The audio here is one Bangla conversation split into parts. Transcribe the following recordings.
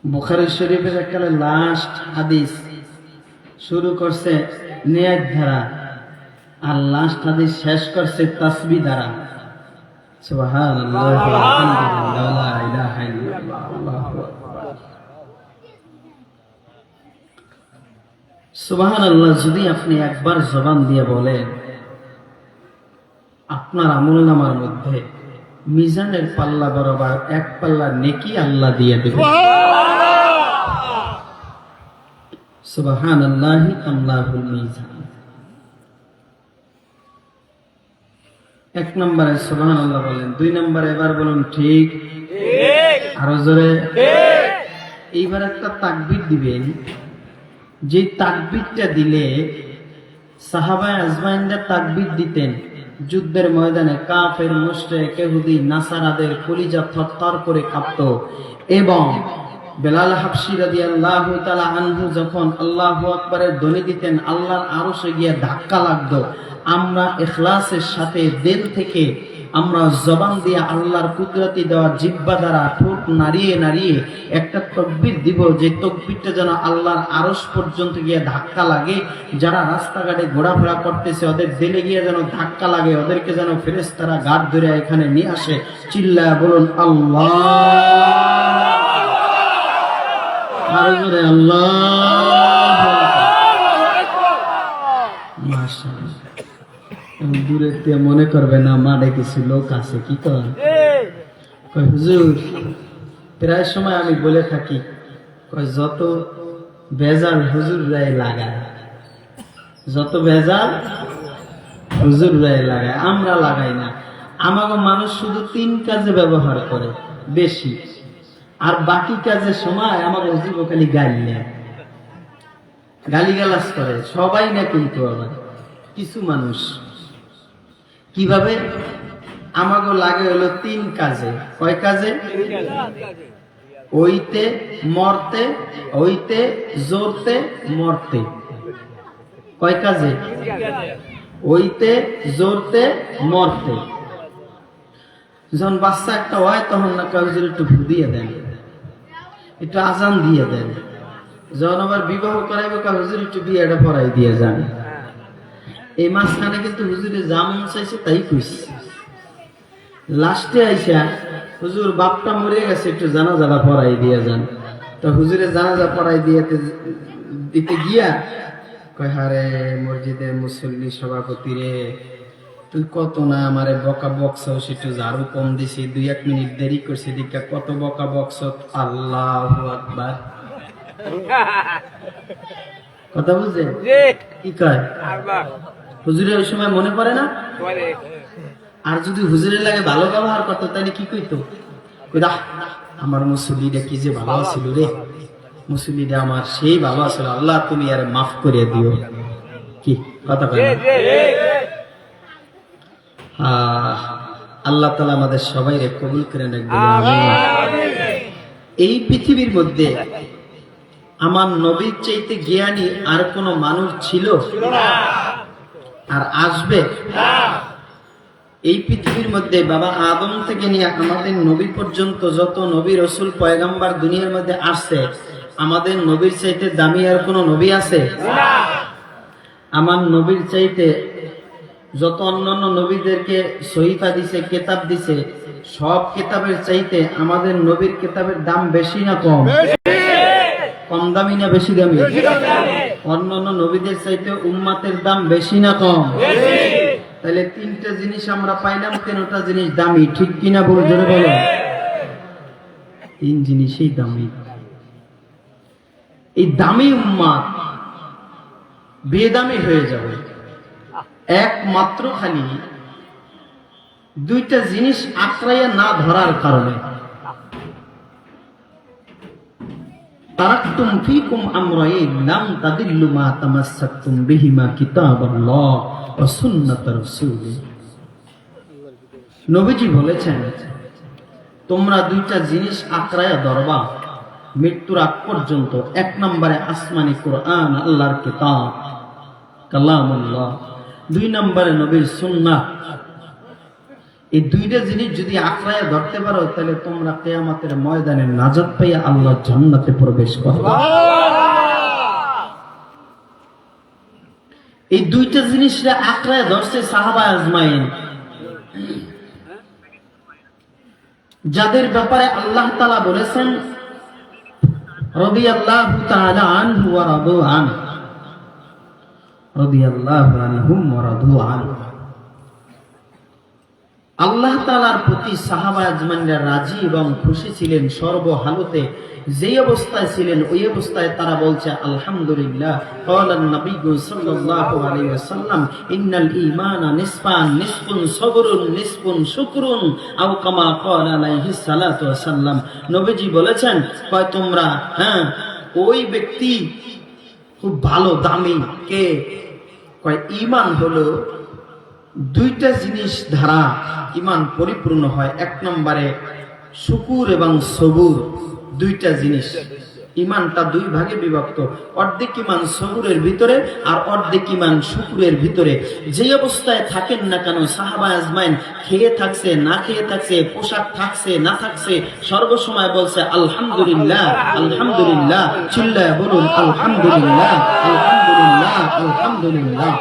বুখারী শরীফের একেবারে লাস্ট হাদিস শুরু করছে নিয়াত ধারা আর লাস্ট হাদিস শেষ করছে তাসবিহ দ্বারা। সুবহানাল্লাহ আলহামদুলিল্লাহ লা ইলাহা ইল্লাল্লাহ আল্লাহু আকবার। সুবহানাল্লাহ যদি আপনি একবার জবান দিয়ে বলেন, আপনার আমলনামার মধ্যে মিজানের পাল্লা বরাবর এক পাল্লা নেকি আল্লাহ দিয়ে দেবেন। সুবহানাল্লাহি তামলাহুল মিজান। এক নম্বরে সুবহানাল্লাহ বলেন, দুই নম্বরে এবার বলুন ঠিক, আরো জোরে। এইবার একটা তাকবীর দিবেন, যে তাকবীরটা দিলে সাহাবায়ে আজমাইনরা তাকবীর দিতেন যুদ্ধের ময়দানে, কাফের মুশরিক ইহুদি নাসারাদের কলিজা থরথর করে কাঁপত। এবং বেলাল হাবশী রাদিয়াল্লাহু তাআলা আনহু যখন আল্লাহু আকবারের ধ্বনি দিতেন, আল্লাহর আরশে গিয়ে ধাক্কা লাগতো। আমরা ইখলাসের সাথে দিল থেকে আমরা জবান দিয়ে আল্লাহর কুদরতি দেওয়া জিহ্বা দ্বারা ঠোঁট নাড়িয়ে নাড়িয়ে একটা তাকবীর দিব, যে তাকবীরটা যেন আল্লাহর আরশ পর্যন্ত গিয়ে ধাক্কা লাগে। যারা রাস্তাঘাটে ঘোরাফেরা করতেছে ওদের দিলে গিয়ে যেন ধাক্কা লাগে, ওদেরকে যেন ফেরেশতারা গাড় ধরে এখানে নিয়ে আসে। চিল্লায়া বলুন আল্লাহ, আরো জোরে আল্লাহ। মাশাআল্লাহ। দূরে মনে করবে না মাঠে কিছু লোক আছে, কি কর হুজুর। প্রায় সময় আমি বলে থাকি, যত বেজাল হুজুর রায় লাগায়, যত বেজাল হুজুর রায় লাগায়, আমরা লাগাই না। আমাকে মানুষ শুধু 3 কাজে ব্যবহার করে বেশি, আর বাকি কাজের সময় আমার হুজুর খালি গালিগালাজ করে। সবাই না কিন্তু, আবার কিছু মানুষ কিভাবে আমাকে লাগে হলো 3 কাজে। কয় কাজে? ওইতে মরতে, ওইতে জোরতে মরতে। কয় কাজে? ওইতে জোরতে মরতে। যখন বাচ্চা একটা হয় তখন না হুজুর একটু ভু দিয়ে দেন, একটু আজান দিয়ে দেন। যখন আবার বিবাহ করাইবে হুজুর একটু বিয়েটা পড়াই দিয়ে যান। এই মাঝখানে কিন্তু হুজুরে যা মন চাইছে তাই কইছে। লাস্টে আইসা হুজুর বাপটা মরে গেছে, একটু জানাজাটা পড়াই দিয়ে যান। তো হুজুরে জানাজা পড়াই দিতে গিয়া কয়, হারে মসজিদের মুসল্লি সভাপতি রে, তুই কত না আমারে বকা বকছস, একটু ঝাড়ু কম দিছি, 2-1 মিনিট দেরি করছি দিকা কত বকা বকছ। আল্লাহু আকবার। কথা বুঝে কি কয় হুজুরের ওই সময় মনে পড়ে না? আর যদি হুজুরের লাগে ভালো ব্যবহার করতো তাহলে কি কইতো? কইরা আমার মুসল্লিটা কি যে ভালো ছিল রে, মুসল্লিটা আমার সেই ভালো ছিল, আল্লাহ তুমি আরে মাফ করে দিও। কি কথা কয়? আল্লাহ তাআলা আমাদের সবাইকে কবুল করে নেন। এই পৃথিবীর মধ্যে আমার নবীর চাইতে জ্ঞানী আর কোন মানুষ ছিল আর আসবে? এই পৃথিবীর মধ্যে বাবা আদম থেকে নিয়ে আমাদের নবী পর্যন্ত যত নবী রাসূল পয়গম্বর দুনিয়ার মধ্যে আসছে, আমাদের নবীর চাইতে দামি আর কোন নবী আছে? আমার নবীর চাইতে যত অন্যান্য নবীদেরকে সহিফা দিছে, কিতাব দিছে, সব কিতাবের চাইতে আমাদের নবীর কিতাবের দাম বেশি না কম? কম দামি না বেশি দামি? অন্যান্য নবীদের চাইতে উম্মতের দাম বেশি না কম? তাহলে 3টা জিনিস আমরা পাইলাম, 3টা জিনিস দামি। ঠিক কিনা বল, জোরে বলো। 3 জিনিসই দামি। এই দামি উম্মত বেদামি হয়ে যাবে একমাত্র খালি 2টা জিনিস আঁকড়াইয়া না ধরার কারণে। তারাকতুম ফীকুম আমরাইন লাম তাদিল্লু মা তামাসসাকতুম বিহিমা কিতাবাল্লাহ ওয়া সুন্নাত রাসূল। নবীজি বলেছেন, তোমরা 2টা জিনিস আঁকড়াইয়া ধরবা মৃত্যুর আগ পর্যন্ত। 1 নম্বরে আসমানি কোরআন, আল্লাহর কিতাব কালামুল্লাহ। 2 নম্বরে নবীর সুন্নাহ। এই দুইটা জিনিস যদি আঁকড়ায় ধরতে পারো তাহলে তোমরা কিয়ামতের ময়দানে নাজাত পাইয়া আল্লাহর জান্নাতে প্রবেশ করবে। এই দুইটা জিনিসরা আঁকড়ায় ধরছে সাহাবা আজমাইন, যাদের ব্যাপারে আল্লাহ তাআলা বলেছেন রাদিয়াল্লাহু তাআলা আনহু ওয়া রাদু আনহু, রাদিয়াল্লাহু আনহুম ওয়া রাদু আনহু। আল্লাহ তাআলার প্রতি সাহাবা আজমাইনরা রাজি এবং খুশি ছিলেন সর্বহালতে। যেই অবস্থায় ছিলেন ওই অবস্থায় তারা বলছে আলহামদুলিল্লাহ। ক্বালান নবী সাল্লাল্লাহু আলাইহি ওয়াসাল্লাম ইন্নাল ঈমানা নিসফান, নিসফুন সবরুন নিসফুন শুকরুন, আও কামা ক্বালা আলাইহিস সালাতু ওয়াসাল্লাম। নবীজি বলেছেন, কয় তোমরা ওই ব্যক্তি খুব ভালো দামি কে? কয় ঈমান হলো দুইটা জিনিস দ্বারা ঈমান পরিপূর্ণ হয়। এক নম্বরে শুকুর এবং সবুর, দুইটা জিনিস। ঈমানটা দুই ভাগে বিভক্ত, অর্ধেক ঈমান সবুরের ভিতরে আর অর্ধেক ঈমান শুকুরের ভিতরে। যে অবস্থায় থাকেন না কেন সাহাবা আজমাইন খেয়ে থাকছে না খেয়ে থাকছে, পোশাক থাকছে না থাকছে, সর্বসময় বলছে আলহামদুলিল্লাহ আলহামদুলিল্লাহ। চিল্লায় বলুন আলহামদুলিল্লাহ আলহামদুলিল্লাহ আলহামদুলিল্লাহ।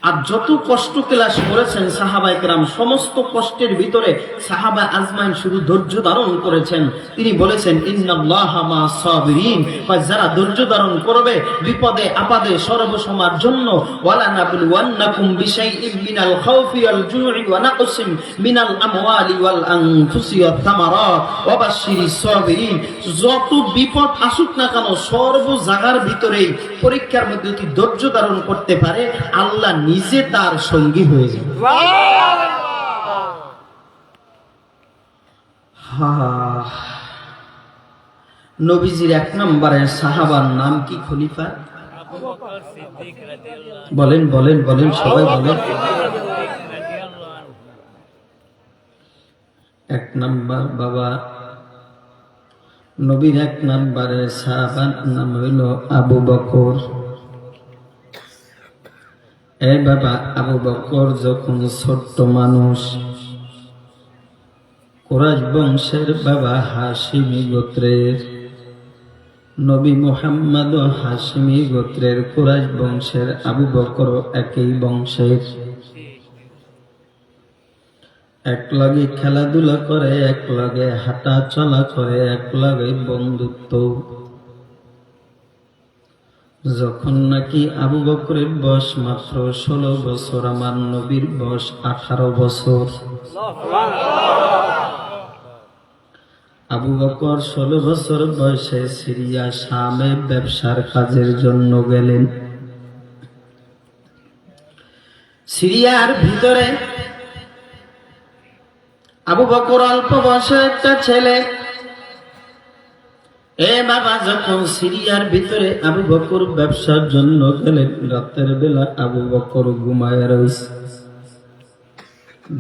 আর যত কষ্ট ক্লাস করেছেন সাহাবায়ে কেরাম, সমস্ত কষ্টের ভিতরে সাহাবা আজমাইন শুধু ধৈর্য ধারণ করেছেন। তিনি বলেছেন ইন্নাল্লাহা মা'আস সাবিরিন, যারা ধৈর্য ধারণ করবে বিপদে আপদে সর্বসময়ের জন্য। ওয়ালা নাবলুওয়ান্নাকুম বিশাইইম মিনাল খাউফি ওয়াল জু'i ওয়া নাকসিম মিনাল আমওয়ালি ওয়াল আনফুসি ওয়াত তামারাত ওয়া বাশশিরিস সাবিরিন। যত বিপদ আসুক না কেন সর্ব জায়গার ভিতরেই পরীক্ষার মধ্যে যদি ধৈর্য ধারণ করতে পারে আল্লাহ নিজে তার সঙ্গী হয়ে যাবে। নবীজির এক নম্বরের সাহাবার নাম কি? খলিফা। বলেন বলেন বলেন, সবাই বলেন। এক নম্বর বাবা নবীর এক নম্বরের সাহাবার নাম হইল আবু বকর। এ বাবা, আবু বকর যখন ছোট্ট মানুষ, কুরাইশ বংশের বাবা হাশিমি গোত্রের, নবী মুহাম্মদ হাশিমি গোত্রের, কুরাইশ বংশের, আবু বকর একই বংশের। এক লগে খেলাধুলা করে, এক লগে হাঁটা চলা করে, এক লগে বন্ধুত্ব। যখন নাকি আবু বকরের বয়স মাত্র 16 বছর, আমার নবীর বয়স 18 বছর। আবু বকর 16 বছর বয়সে সিরিয়া শামে ব্যবসার কাজের জন্য গেলেন। সিরিয়ার ভিতরে আবু বকর অল্প বয়সের একটা ছেলে। এ বাবা, যখন সিরিয়ার ভিতরে আবু বকর ব্যবসার জন্য গেলেন, রাতের বেলা আবু বকর ঘুমায় রয়েছে।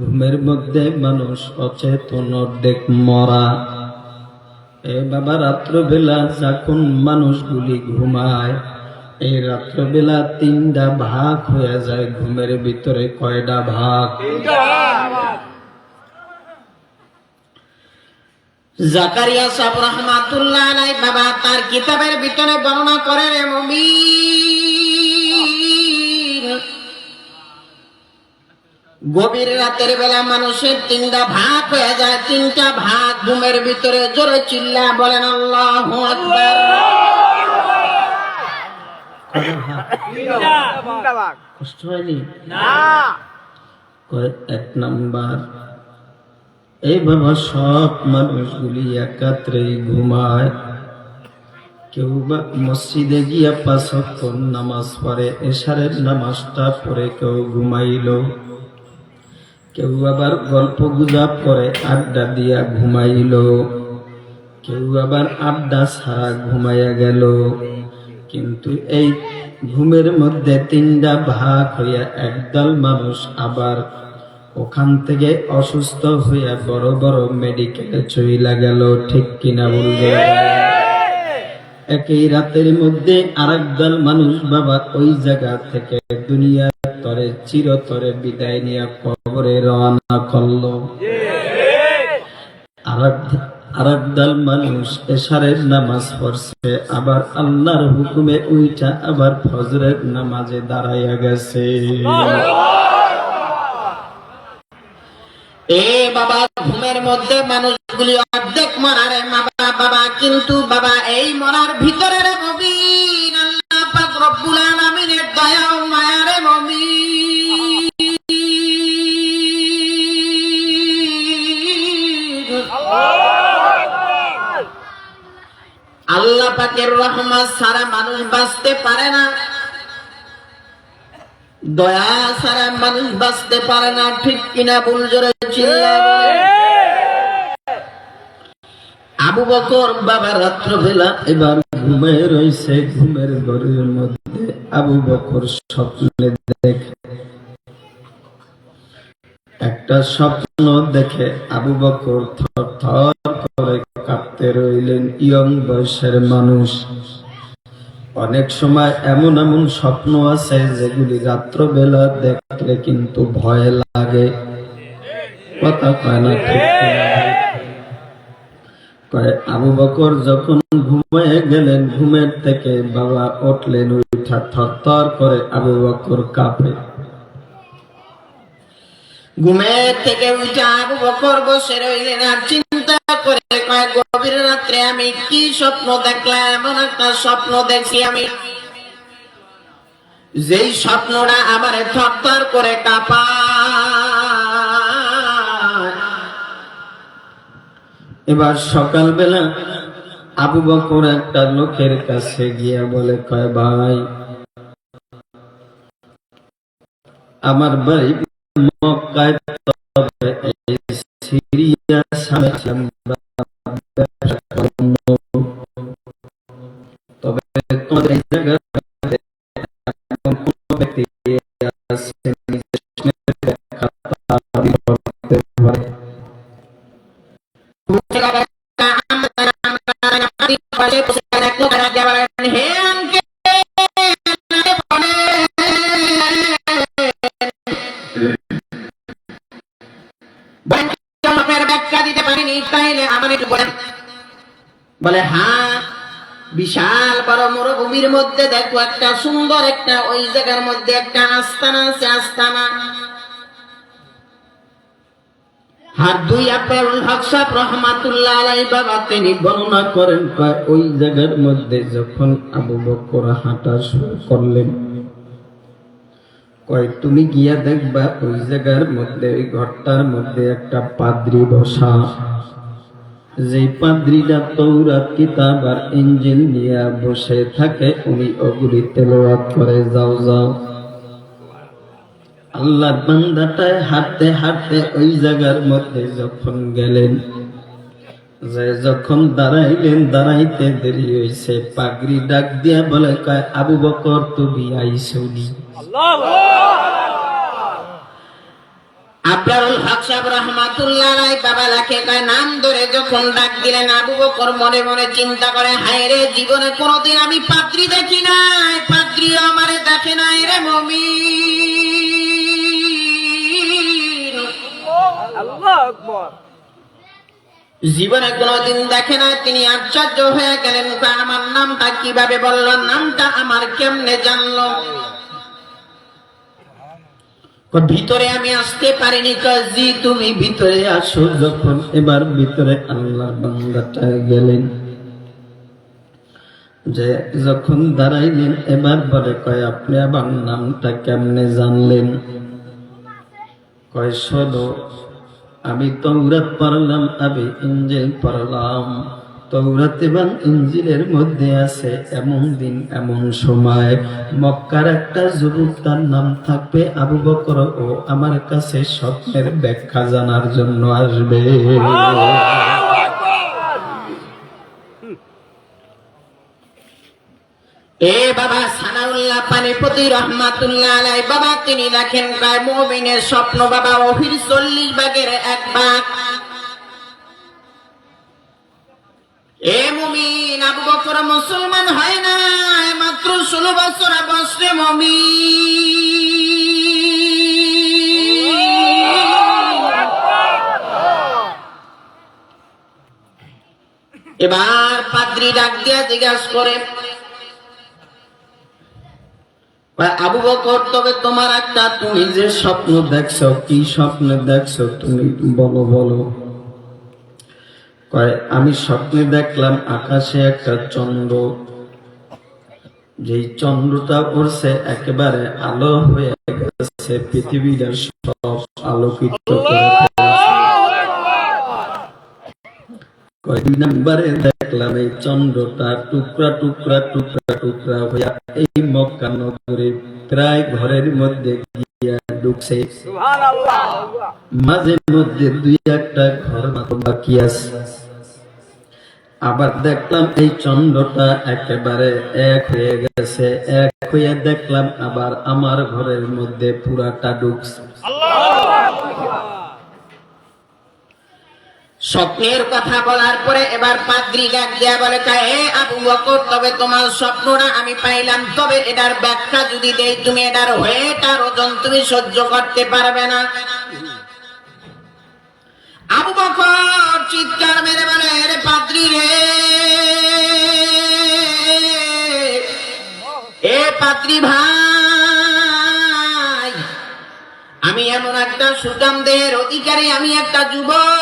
ঘুমের মধ্যে মানুষ অচেতন, অর্ধেক মরা। এ বাবা, রাত্রবেলা যখন মানুষগুলি ঘুমায়, এই রাত্রবেলা 3টা ভাগ হয়ে যায় ঘুমের ভিতরে। কয়টা ভাগ? জাকারিয়া সাহেব রাহমাতুল্লাহ আলাইহি বাবা তার কিতাবের ভিতরে বর্ণনা করেন, মুমিন গভীর রাতের বেলা মানুষের 3টা ভাগ হয়ে যায়। 3টা ভাগ ঘুমের ভিতরে। জোরে চিল্লা বলেন আল্লাহু আকবার। কষ্ট হয়নি না? এক নাম্বার, এই বাবা সব মানুষগুলি একাত্রে ঘুমায়। কেউ বা মসজিদে গিয়া 5 ওয়াক্ত নামাজ পড়ে, এশারের নামাজটা পড়ে কেউ ঘুমাইল। কেউ আবার গল্প গুজব করে, আড্ডা দিয়া ঘুমাইল। কেউ আবার আড্ডা ছাড়া ঘুমাইয়া গেল। কিন্তু এই ঘুমের মধ্যে 3টা ভাগ হইয়া একদল মানুষ আবার ওখান থেকে অসুস্থ হইয়া বড় বড় মেডিকেলে চইলা গেল। ঠিক কিনা বলবে? একই রাতের মধ্যে আরেক দল মানুষ বাবা ওই জায়গা থেকে দুনিয়ার তরে চিরতরে বিদায় নিয়ে কবরে রওনা করলো। আরেক দল মানুষ এশারের নামাজ পড়ছে, আবার আল্লাহর হুকুমে উইটা আবার ফজরের নামাজে দাঁড়াইয়া গেছে। এ বাবা, ঘুমের মধ্যে মানুষগুলি অর্ধেক মরারে বাবা, কিন্তু বাবা এই মরার ভিতরে রে মুমিন, আল্লাহ পাক রব্বুল আলামিনের দয়া ও মায়া রে মুমিন। আল্লাহ পাকের রহমত ছাড়া মানুষ বাঁচতে পারে না, দয়া ছাড়া মানুষ বাঁচতে পারে না, ঠিক কিনা? ভুল জোরে চিল্লায় বলেন। আবু বকর বাবা রাত্রবেলা এবার ঘুমে রয়েছে, ঘুমের ঘরের মধ্যে আবু বকর স্বপ্নে দেখে, একটা স্বপ্ন দেখে আবু বকর থর থর করে কাঁপতে রইলেন। ইয়ং বয়সের মানুষ, অনেক সময় এমন এমন স্বপ্ন আছে যেগুলি রাত্রবেলা দেখলে কিন্তু ভয় লাগে। কথা কয় না? ঠিক কয়। আবু বকর যখন ঘুমিয়ে গেলেন, ঘুমের থেকে বাবা উঠলেন, উঠা থরথর করে আবু বকর কাঁপে। ঘুমের থেকে উঠে আবু বকর বসে রইলেন আর চিন্তা করে, কয় গভীর রাত্রে আমি কি স্বপ্ন দেখলাম? এমন একটা স্বপ্ন দেখছি আমি, যেই স্বপ্নটা আমারে থরথর করে কাঁপায়। এবার সকালবেলা আবু বকর একটা লোকের কাছে গিয়া বলে, কয় ভাই, আমার বাড়ি মক্কায়, তবে সিরিয়া তবে তোমাদের এই জায়গায় কোন ব্যক্তি আছে ব্যাখ্যা দিতে পারিনি, তাইলে আমার একটু বলেন। বলে হ্যাঁ, বিশাল বড় মরুভূমির মধ্যে দেখো একটা সুন্দর একটা, ওই জায়গার মধ্যে একটা আস্তানা আছে, আস্তানা। আর দুই আব্দুল হক সাহেব রহমাতুল্লাহ আলাইহি বাবা তিনি বর্ণনা করেন, ওই জায়গার মধ্যে যখন আবু বকর হাঁটা শুরু করলেন, কয় তুমি গিয়া দেখবা ওই জায়গার মধ্যে, ওই ঘরটার মধ্যে একটা পাদ্রী বসা, যেই পাদ্রীরা তৌরাত কিতাব আর ইনজিল নিয়ে বসে থাকে, উনি ওগুলি তেলাওয়াত করে। যাও যাও। আল্লাহর বান্দাটায় হাঁটতে হাঁটতে ওই জায়গার মধ্যে যখন গেলেন, যে যখন দাঁড়াইলেন, দাঁড়াইতে দেরি হয়েছে, পাগড়ি ডাক দিয়া বলে, কয় আবু বকর তুমি আইসনি? আব্দুল হক সাহেব রহমাতুল্লাহ আলাইহি বাবা লাখে কয় নাম ধরে যখন ডাক দিলেন, আবু বকর মনে মনে চিন্তা করে, হায় রে, জীবনে কোনোদিন আমি পাদ্রী দেখি নাই, পাদ্রী আমারে দেখে নাই রে মুমিন। আল্লাহু আকবার। জীবনে কোনোদিন দেখে না। তিনি আশ্চর্য হয়ে গেলেন, আমার নামটা কিভাবে বলল, নামটা আমার কেমনে জানলো? ভিতরে আমি আসতে পারিনি। জি তুমি ভিতরে আসো। যখন এবার ভিতরে আল্লাহর বান্দাটা গেলেন, যে যখন দাঁড়াইলেন, এবার বলে, কয় আপনি আবার নামটা কেমনে জানলেন? কয় শোনো, আমি তৌরাত পড়লাম, আমি ইনজিল পড়লাম। তৌরাত এবং ইনজিলের মধ্যে আছে এমন দিন এমন সময় মক্কার একটা যুবক, তার নাম থাকবে আবু বকর, ও আমার কাছে স্বপ্নের ব্যাখ্যা জানার জন্য আসবে। এ বাবা সানাউল্লাহ পানিপতি রহমাতুল্লাহ আলাইহি বাবা তিনি লেখেন, প্রায় মুমিনের স্বপ্ন বাবা ওহির 40 ভাগের 1 ভাগ। এ মুমিন, আবু বকর মুসলমান হয় না, মাত্র 16 বছর বয়সে মুমিন। এবার পাদ্রী ডাক দিয়া জিজ্ঞাসা করে, আবু বকর তবে তোমার একটা, তুমি যে স্বপ্ন দেখছো, কি স্বপ্ন দেখছো তুমি বলো বলো। কয় আমি স্বপ্নে দেখলাম আকাশে একটা চন্দ্র, যেই চন্দ্রটা উড়ছে একেবারে আলো হয়ে গেছে, পৃথিবীটা সব আলোকিত করে কয় 2 নম্বরে দেখলাম এই চন্দ্রটা টুকরা টুকরা টুকরা টুকরা হইয়া এই মক্কা নগরীর প্রায় ঘরের মধ্যে গিয়া ঢুকছে, মাঝে মধ্যে 2-1টা ঘর মাত্র বাকি আছে। আবার দেখলাম এই চন্দ্রটা একেবারে এক হয়ে গেছে, এক হয়ে দেখলাম আবার আমার ঘরের মধ্যে পুরাটা ঢুকছে। স্বপ্নের কথা বলার পরে এবার পাদ্রী ডাক দিয়া বলে, হে আবু বকর তবে তোমার স্বপ্নটা আমি পাইলাম, তবে এটার ব্যাখ্যা যদি দেই তুমি এটার ওয়েটার ওজন তুমি সহ্য করতে পারবে না। আবু বকর চিৎকার মেরে বলে, রে পাদ্রী রে, এ পাদ্রী ভাই, আমি এমন একটা সুঠাম দেহের অধিকারী, আমি একটা যুবক,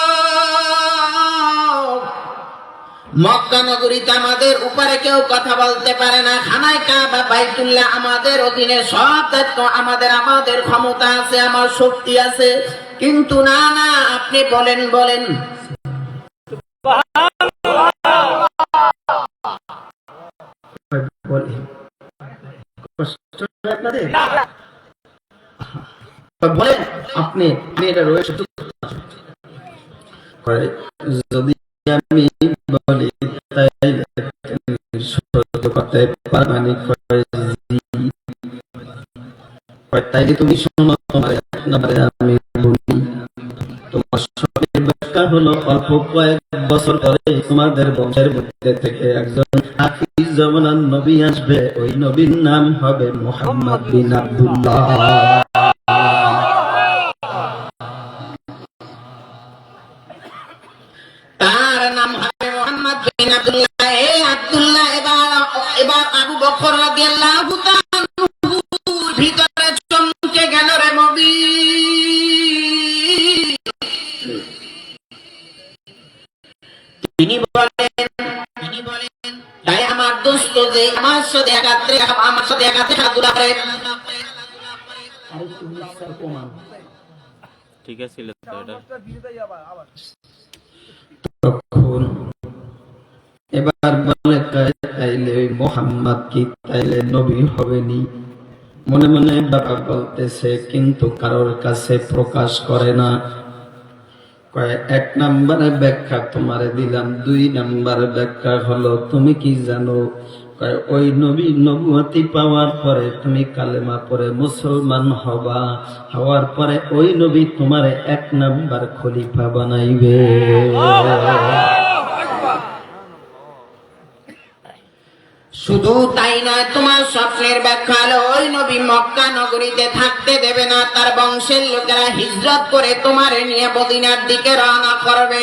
মক্কা নগরীতে আমাদের উপরে কেউ কথা বলতে পারে না, খানায় কাবা বাইতুল্লাহ আমাদের অধীনে, সব দায়িত্ব আমাদের, আমাদের ক্ষমতা আছে, আমার শক্তি আছে, কিন্তু না না আপনি বলেন বলেন। বলেন আপনি মেয়েটা রয়েছে, যদি আমি বলি তাই করতে পারবানি, তাইলে তুমি শোনো, তোমার আমি বলি, তোমার স্বপ্নের ব্যাখ্যা হলো অল্প কয়েক বছর পরে তোমাদের বংশের মধ্যে থেকে একজন হাফিজ জামানার নবী আসবে, ওই নবীর নাম হবে মুহাম্মদ বিন আব্দুল্লাহ। তার নাম হবে মুহাম্মদ বিন আব্দুল্লাহ। এই আব্দুল্লাহ এবার আবু বকর রাদিয়াল্লাহু তাআলা ভিতরে চমকে গেল, রে মুমিন। তিনি বলেন তাই আমার দোস্ত যে আমার সাথে একাত্রে হাতুড়া করে, ঠিক আছে তখন এবার বলে তাইলে মুহাম্মদ কি তাইলে নবী হবেনি? মনে মনে বাবা বলতেছে, কিন্তু কারোর কাছে প্রকাশ করে না। কয় 1 নম্বরে ব্যাখ্যা তোমারে দিলাম, 2 নম্বর ব্যাখ্যা হলো তুমি কি জানো, কয় ওই নবী নবুয়তি পাওয়ার পরে তুমি কালেমা পড়ে মুসলমান হবা, হওয়ার পরে ওই নবী তোমারে 1 নম্বর খলিফা বানাইবে। শুধু তাই নয়, তোমার স্বপ্নের ব্যাখ্যা হলো ওই নবী মক্কা নগরীতে থাকতে দেবে না, তার বংশের লোকেরা হিজরত করে তোমারে নিয়ে মদিনার দিকে রওনা করবে।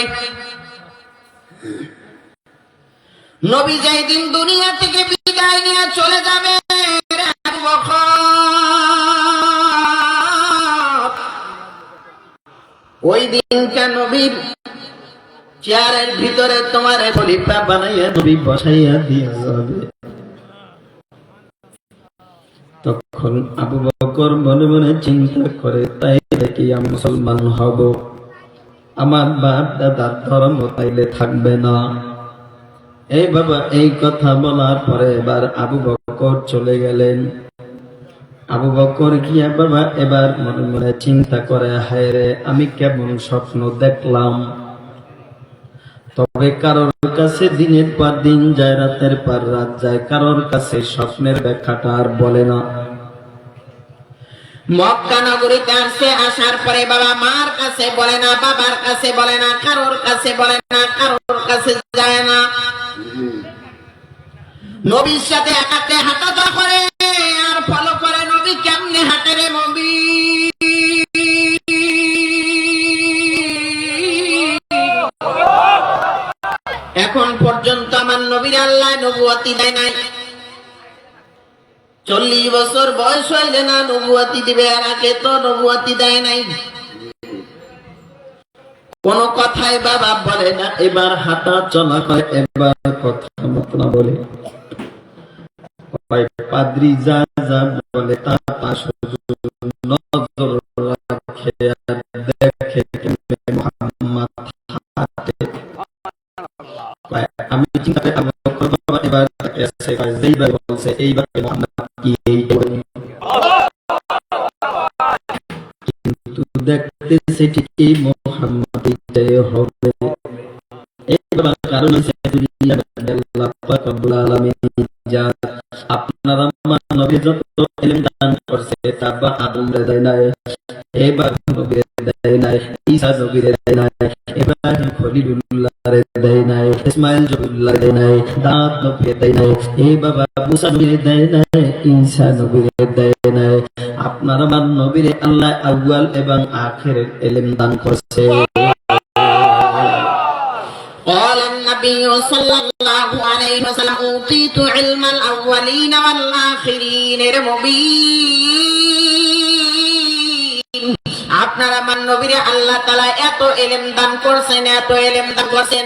নবী যেই দিন দুনিয়া থেকে বিদায় নিয়ে চলে যাবে, আবু বকর ওই দিনটা নবীর চেয়ারের ভিতরে তোমারে খলিফা বানাইয়া নবী বসাইয়া দিয়ে যাবে। তখন আবু বকর মনে মনে চিন্তা করে, তাই দেখি আমি মুসলমান হব, আমার বাপ দাদার ধর্ম তাইলে থাকবে না। এই বাবা এই কথা বলার পরে এবার আবু বকর চলে গেলেন। আবু বকর গিয়া বাবা এবার মনে মনে চিন্তা করে, হায় রে আমি কেমন স্বপ্ন দেখলাম। তবে কারোর কাছে দিনের পর দিন যায়, রাতের পর রাত যায়, কারোর কাছে স্বপ্নের ব্যাখ্যাটা আর বলে না। মক্কা নগরীতে আসে, আসার পরে বাবা মার কাছে বলে না, বাবার কাছে বলে না, কারোর কাছে বলে না, কারোর কাছে যায় না। নবীর সাথে একাকে হাঁটা করে আর ফলো করে নবী কেমনে হাঁটে রে নবী। এখন পর্যন্ত আমার নবীর আল্লাহ নবুয়তি দেয় নাই। 40 বছর বয়স হইলে না নবুয়তি দিবে, আর আগে তো নবুয়তি দেয় নাই। কোন কথাই বাবা বলে না, এবার হাঁটা চলা করে, এবার কথা মতো না বলে। পাদ্রি যা যা বলে তা নজর রাখে আর দেখে মুহাম্মদ হাঁটে। আমি চিন্তা করি এবার যেইবার বলছে এইবার মুহাম্মদ কি এই কিন্তু দেখতেছে ঠিক এই মুহাম্মদ এটাই হবে। এইবার কারণ হচ্ছে আল্লাহ পাক রব্বুল আলামিন যা আপনারা নবী যত ইলম দান করছে তা আদম রে দেয় নাই, এবার নবী দেয় নাই, ঈসা নবী দেয় নাই, ইব্রাহিম খলিলুল্লাহ রে দেয় নাই, ইসমাইল জবুল্লাহ দেয় নাই, দাউদ নবী দেয় নাই, এই বাবা মুসা নবী দেয় নাই, ঈসা নবী দেয় নাই। আপনারা নবীরে আল্লাহ আউয়াল এবং আখিরের ইলম দান করছে। قال النبي صلى الله عليه وسلم أوتيت علم الأولين والآخرين المبين। আপনারা আমার নবীরে আল্লাহ তাআলা এত ইলম দান করেছেন, এত ইলম দান করেছেন,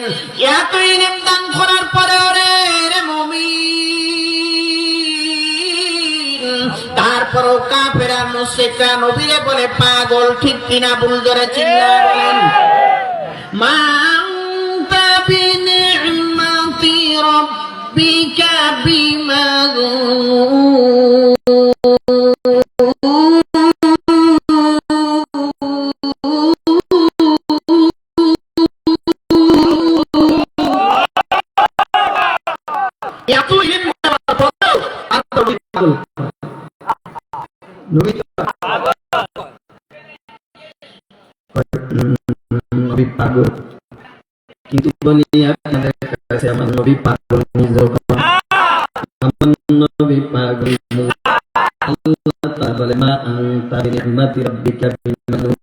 এত ইলম দান করার পরে ওরে মুমিন তারপরও কাফেররা মুশরিকরা নবীরে বলে পাগল। ঠিক কিনা? ভুল ধরে চিল্লায় বলেন মা بنعمة ربك بمغفور। কিন্তু বলি আপনাদের কাছে আমার নবী পাগল নিজেও, আমার নবী পাগল। আল্লাহ তাআলা বলে মা আনতা বিনি'মাতি রাব্বিকা বিমাজনুন।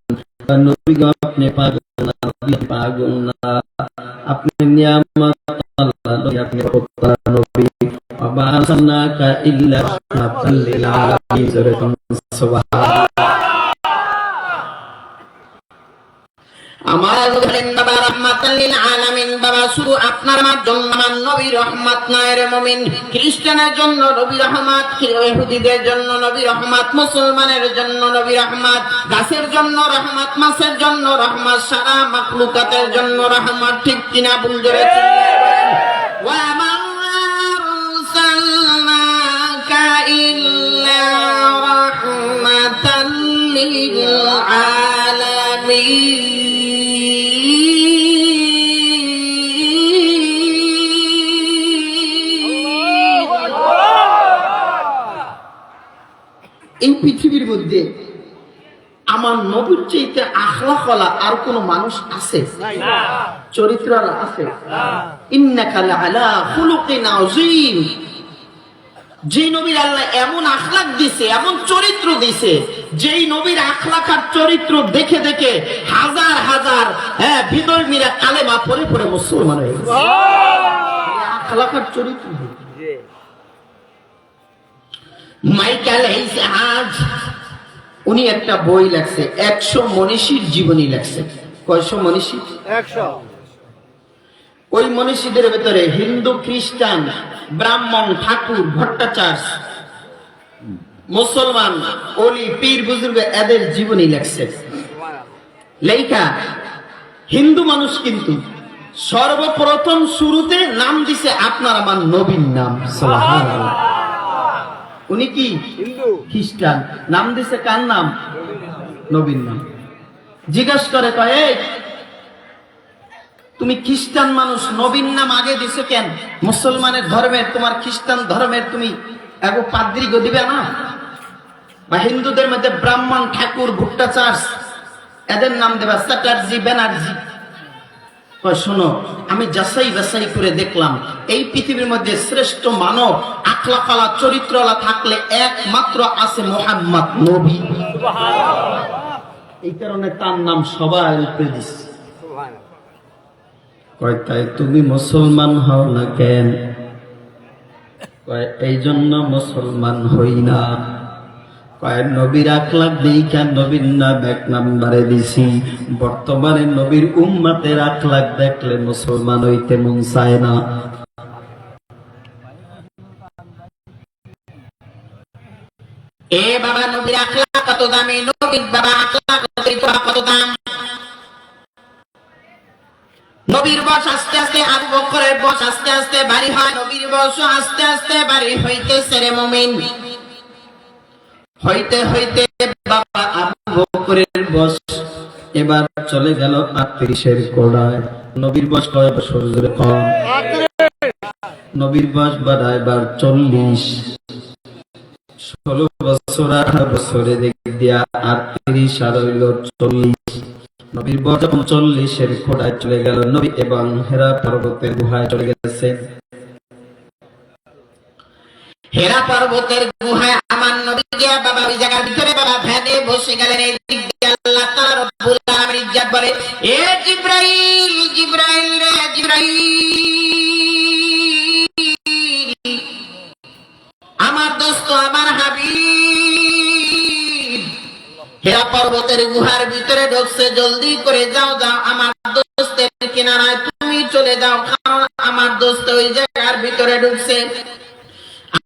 নবী গো আপনি পাগল না, আপনি পাগল না, আপনি নিয়ামত আল্লাহ নবী, আপনি খোদা নবী। ওয়া মা আরসালনাকা ইল্লা রাহমাতাল লিল আলামিন। সুবহানাল্লাহ। আমার বলেন বাবা রাহমাতাল লিল আলামিন, বাবা শুধু আপনার আমার জন্য আমার নবী রহমত নয় রে মুমিন। খ্রিস্টানের জন্য নবী রহমত, ইহুদিদের জন্য নবী রহমত, মুসলমানের জন্য নবী রহমত, গাছের জন্য রহমত, মাছের জন্য রহমত, সারা মাখলুকাতের জন্য রহমত। ঠিক কিনা? ভুল ধরে চিল্লায় বলেন ওয়া মা আরসালনাকা ইল্লা রাহমাতাল লিল আলামিন। এই পৃথিবীর মধ্যে আমার নবীর চাইতে আখলাকওয়ালা আর কোন মানুষ আছে? চরিত্রওয়ালা আছে? ইন্নাকা লাআলা খুলুকিন আযীম। যে নবীর আল্লাহ এমন আখলাক দিছে, এমন চরিত্র দিছে, যেই নবীর আখলাক আর চরিত্র দেখে দেখে হাজার হাজার বিধর্মীরা কালেমা পড়ে পড়ে মুসলমান হয়ে গেছে। আখলাক আর চরিত্র। মাইকেল হেইজ উনি একটা বই লেখছে, 100 মনীষীর জীবনী লেখছে। কয়শো মনীষী? 100। ওই মনীষীদের ভেতরে হিন্দু, খ্রিস্টান, ব্রাহ্মণ, ঠাকুর, ভট্টাচার্য, মুসলমান, ওলি, পীর, বুজুর্গ এদের জীবনী লেখছে। লেখা হিন্দু মানুষ কিন্তু সর্বপ্রথম শুরুতে নাম দিছে আপনার আমার নবীর নাম। সুবহানাল্লাহ। উনি কি হিন্দু? খ্রিস্টান। নাম দিছে কার নাম? নবীর নাম। জিজ্ঞাসা করে কয় তুমি খ্রিস্টান মানুষ, নবীর নাম আগে দিছো কেন? মুসলমানের ধর্মের, তোমার খ্রিস্টান ধর্মের তুমি এগো পাদ্রী গো দিবে না? বা হিন্দুদের মধ্যে ব্রাহ্মণ, ঠাকুর, ভট্টাচার্য এদের নাম দেবা চ্যাটার্জি, ব্যানার্জি। শোনো, আমি যাচাই বাছাই করে দেখলাম এই পৃথিবীর মধ্যে শ্রেষ্ঠ মানব আখলাকালা চরিত্রওয়ালা থাকলে একমাত্র আছে মুহাম্মদ নবী। এই কারণে তার নাম সবাই উপরে দিচ্ছে। কয় তাই তুমি মুসলমান হও না কেন? কয় এই জন্য মুসলমান হই না। কয় নবীর আখলাক দেখা নবীর নাম 1 নম্বরে দিছি। বর্তমানে নবীর উম্মতের আখলাক দেখলে মুসলমান হইতে মন চায় না। এ বাবা, নবীর আখলাক কত দামি, নবীর বাবা আখলাক কত দাম। নবীর বয়স আস্তে আস্তে, আবু বকরের বয়স আস্তে আস্তে বাড়ি হয়, নবীর বয়স আস্তে আস্তে বাড়ি হইতেছে রে মুমিন। হইতে হইতে বাবা আবু বকরের বয়স এবার চলে গেল 38-এর কোড়ায়। নবীর বয়স কয় বছর ধরে কম? নবীর বয়স বাড়ায় এবার 40। 16 বছর 18 বছরে দেখ দিয়া 38 আর হইল 40। নবীর বয়স যখন 40-এর কোড়ায় চলে গেল, নবী এবং হেরা পর্বতের গুহায় চলে গেছে। হেরা পর্বতের গুহায় আমার নবী গিয়া বাবা ওই জায়গার ভিতরে বাবা ভেদে বসে গেলেন। এই দিক দিয়ে আল্লাহ তাআলা রব্বুল আলামিন ইজ্জত বলে, এ জিবরাইল, জিবরাইল রে জিবরাইল, আমার দোস্ত, আমার হাবিব হেরা পর্বতের গুহার ভিতরে ঢুকছে, জলদি করে যাও, যাও আমার দোস্তের কিনারায় তুমি চলে যাও, কারণ আমার দোস্ত ওই জায়গার ভিতরে ঢুকছে।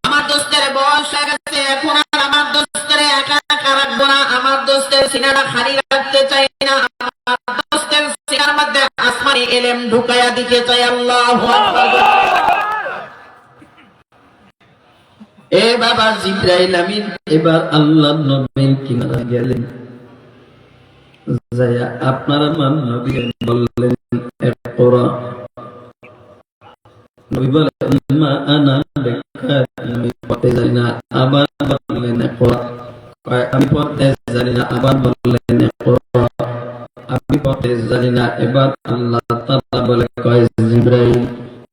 আমার দোস্তের বয়স হয়ে গেছে, এখন আর আমার দোস্তের একা একা রাখবো না, আমার দোস্তের সিনাটা খালি রাখতে চাই না, আমার দোস্তের সিনার মধ্যে আসমানি ইলম ঢুকাইয়া দিতে চাই। আল্লাহু আকবার। এ বাবা জিবরাইল আমিন এবার আল্লাহর নবীর কিনারা গেলেন, যায়া আপনার আমার নবীকে বললেন ইকরা। নবী বলেন মা আনা বিকারি, আমি পড়তে জানি না। আবার বললেন ইকরা, আমি পড়তে জানি না। আবার বললেন ইকরা, আমি পড়তে জানি না। এবার আল্লাহ তাআলা বলে, কয় জিবরাইল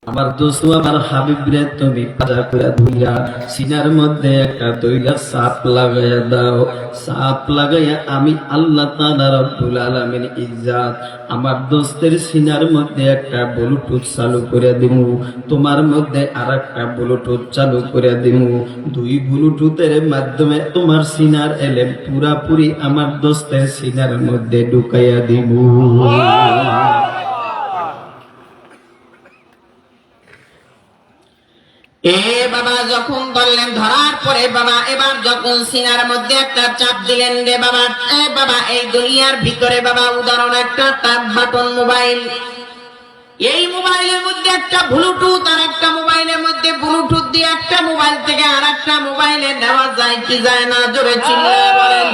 আমার দোস্ত, আমার হাবিব রে তুমি পাজা করে ধুইয়া সিনার মধ্যে একটা দইলা সাপ লাগাইয়া দাও। সাপ লাগাইয়া আমি আল্লাহ তাআলা রব্বুল আলামিন ইজ্জত আমার দোস্তের সিনার মধ্যে একটা ব্লুটুথ চালু করে দিমু, তোমার মধ্যে আরেকটা ব্লুটুথ চালু করে দিমু। 2 ব্লুটুথের মাধ্যমে তোমার সিনার এলেম পুরাপুরি আমার দোস্তের সিনার মধ্যে ঢুকাইয়া দিমু। এ বাবা যখন বললেন, ধরার পরে বাবা এবার যখন সিনার মধ্যে একটা চাপ দিলেন রে বাবা, এ বাবা এই দুনিয়ার ভিতরে বাবা উদাহরণ একটা টাচ বাটন মোবাইল, এই মোবাইলের মধ্যে একটা ব্লুটুথ, আর একটা মোবাইলের মধ্যে ব্লুটুথ দিয়ে একটা মোবাইল থেকে আর একটা মোবাইলে নেওয়া যায় কি যায় না? জোরে চিল্লায়া বলেন।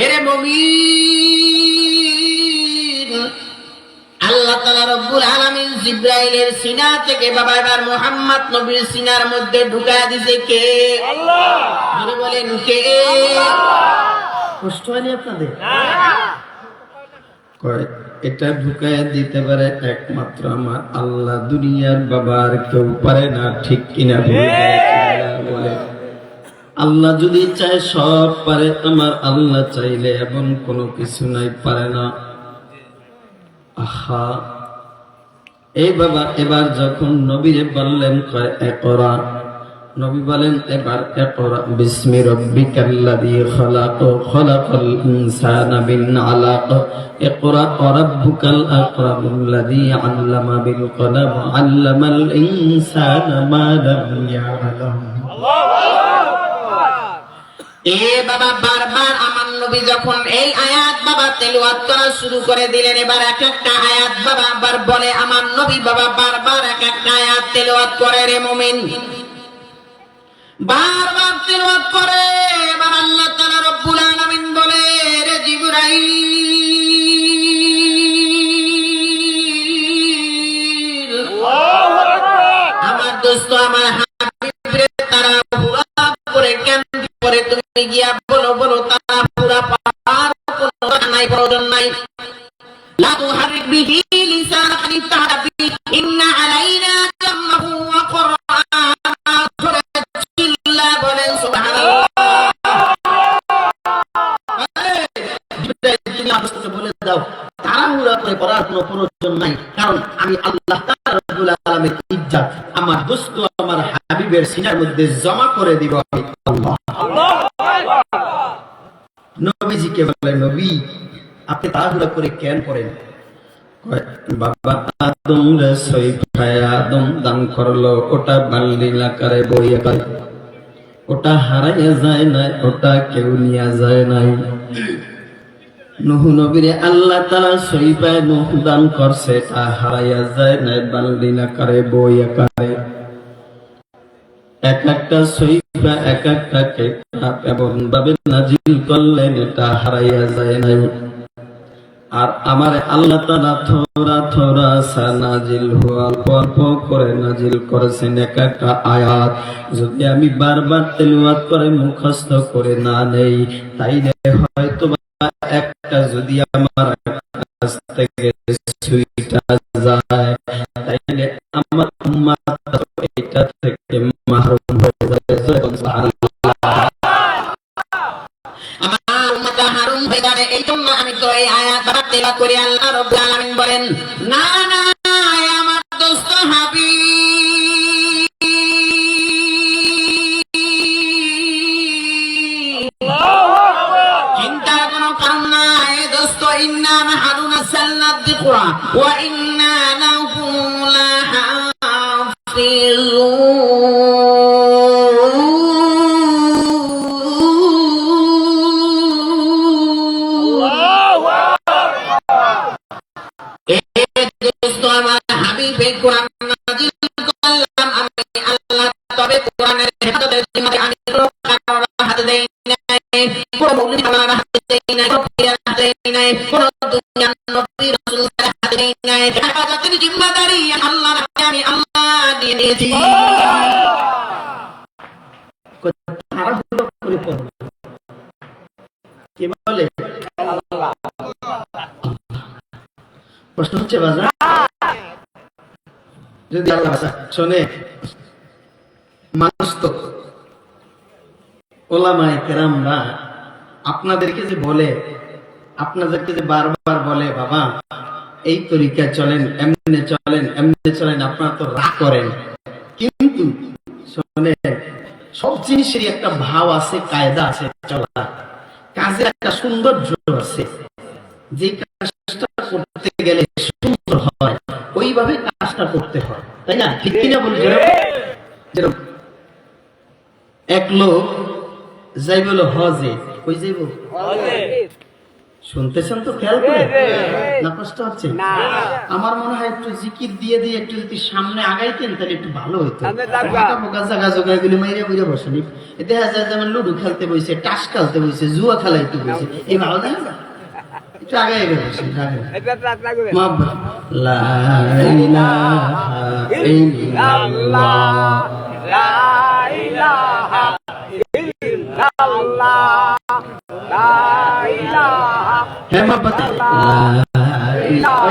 এরে মুমিন, আল্লাহ তাআলা রব্বুল আলামিন জিবরাইলের সিনা থেকে বাবা এবার মুহাম্মদ নবীর সিনার মধ্যে ঢুকায়া দিয়েছে কে? আল্লাহ। জোরে বলেন কে? কষ্ট হয়নি আপনাদের? কয় এটা ঢুকায়া দিতে পারে একমাত্র আমার আল্লাহ, দুনিয়ার বাবার কেউ পারে না, ঠিক কিনা বলে? আল্লাহ যদি চায় সব পারে, আমার আল্লাহ চাইলে এমন কোনো কিছু নাই পারে না। আহা, এই বাবা এবার যখন নবীরে বললেন কয় ইকরা, নবী বলেন এবার ইকরা বিসমি রাব্বিকাল্লাযী খালাক, খালাকাল ইনসানা মিন আলাক, ইকরা ওয়া রাব্বুকাল আকরামুল্লাযী আল্লামা বিল কলম, আল্লামাল ইনসানা মা লাম ইয়ালাম। এ বাবা বারবার আমার নবী যখন এই আয়াত বাবা তেলাওয়াত করা শুরু করে দিলেন, এবার এক একটা আয়াত বাবা আবার বলে আমার নবী বাবা বারবার এক একটা আয়াত তেলাওয়াত করে রে মুমিন, বারবার তেলাওয়াত করে। এবার আল্লাহ তাআলা রব্বুল আলামিন বলে, রে জিবরাইল, আমার দোস্ত আমার হাবিব রে তারা পুরা করে কেন পরে তুমি গিয়া বলো বলো তারা পুরা পার কোনো নাই প্রয়োজন নাই। লা তুহারিক বিহি লিসানাকা ইন্না আলাইনা জামআহু ওয়া কুরআনাহু চিল্লা বলেন সুবহানাল্লাহ। তুমি আমাকে বলে দাও তাড়াহুড়া করে পড়ার কোনো প্রয়োজন নাই, কারণ আমি আল্লাহ তাআলা রব্বুল আলামিনের ইজ্জত আমার দোস্ত আমার হাবিবের সিনার মধ্যে জমা করে দিব আমি আল্লাহ। নবীজিকে বলে, নবী আপনি তাড়াহুড়া করে কেন পড়েন? বাবা আদম রে সৈফায় আদম দান করলো, ওটা বালতির আকারে বইয়ে পাই, ওটা হারাইয়া যায় নাই, ওটা কেউ নিয়ে যায় নাই। নূহ নবীরে আল্লাহ তাআলা সৈফায় নূহ দান করছে, তা হারাইয়া যায় নাই, বালতির আকারে বই আকারে। এক একটা সৈফা এক একটা কিতাব এমন ভাবে নাজিল করলেন, এটা হারাইয়া যায় নাই। আর আমার আল্লাহ তাআলা থোড়া থোড়া সা নাজিল হুয়া অল্প করে নাজিল করেছেন এক একটা আয়াত। যদি আমি বারবার তেলাওয়াত করে মুখস্থ করে না নেই, তাইলে হয়তো একটা যদি আমার কাছ থেকে ছুইটা যায়, তাইলে আমার উম্মাত এটা থেকে মাহরুম হয়ে যাবে। সুবহানাল্লাহ। আমার উম্মত মাহরুম হয়ে যাবে, এই জন্য আমি তো এই আয়াত তেলাওয়াত করি। আল্লাহ রাব্বুল আলামিন বলেন, না না আমার দোস্ত হাবিব, চিন্তার কোনো কারণ নাই দোস্ত। ইন্না নাহনু নাযালনা যিকরা ওয়া ইন্না লাহু লাহাফিজুন। আমার হাবিবের কোরআন নাযিল করলাম আমি আল্লাহ, তবে কোরআনের হেফাজতের জিম্মাদারি আমি কারোর হাতে দেই নাই, কোনো মৌলবি আমার হাতে দেই নাই, কোনো পীরের হাতে দেই নাই, কোনো দুনিয়ার নবী রাসূলের হাতে দেই নাই। হেফাজতের জিম্মাদারি আল্লাহর হাতে আমি আল্লাহ দিয়ে দিয়েছি। কে বলে? আল্লাহ। প্রশ্ন হচ্ছে বাজার, যদি আল্লাহ শোনে, মানুষ তো ওলামায়ে কেরামরা আপনাদেরকে যে বলে, আপনাদেরকে যে বারবার বলে বাবা এই তরিকা চলেন, এমনি চলেন, এমনি চলেন, আপনারা তো রাগ করেন। কিন্তু শোনে, সব জিনিসেরই একটা ভাব আছে, কায়দা আছে, চলা কাজের একটা সৌন্দর্য আছে। যে কাজটা করতে গেলে সুন্দর হয় ওইভাবে কাজটা করতে হয়, তাই না? ঠিক কিনা বলি? যেরকম এক লোক যাই বলো হজে, কই যাইব? শুনতেছেন তো, খেয়াল করে না? কষ্ট হচ্ছে? আমার মনে হয় একটু জিকির দিয়ে দিয়ে একটু যদি সামনে আগাইতেন তাহলে একটু ভালো হইতো। জায়গা জোগাড়গুলি মাইরে বুঝে বসেনি, দেখা যায় যেমন লুডু খেলতে বসে, টাস খেলতে বসে, জুয়া খেলাইতে বসে, এই ভালো দেয় না? একটু আগে আগে বসে লা ইলাহা ইল্লাল্লাহ, লা ইলাহা ইল্লাল্লাহ, লা ইলাহা হ্যাঁ মহব্বত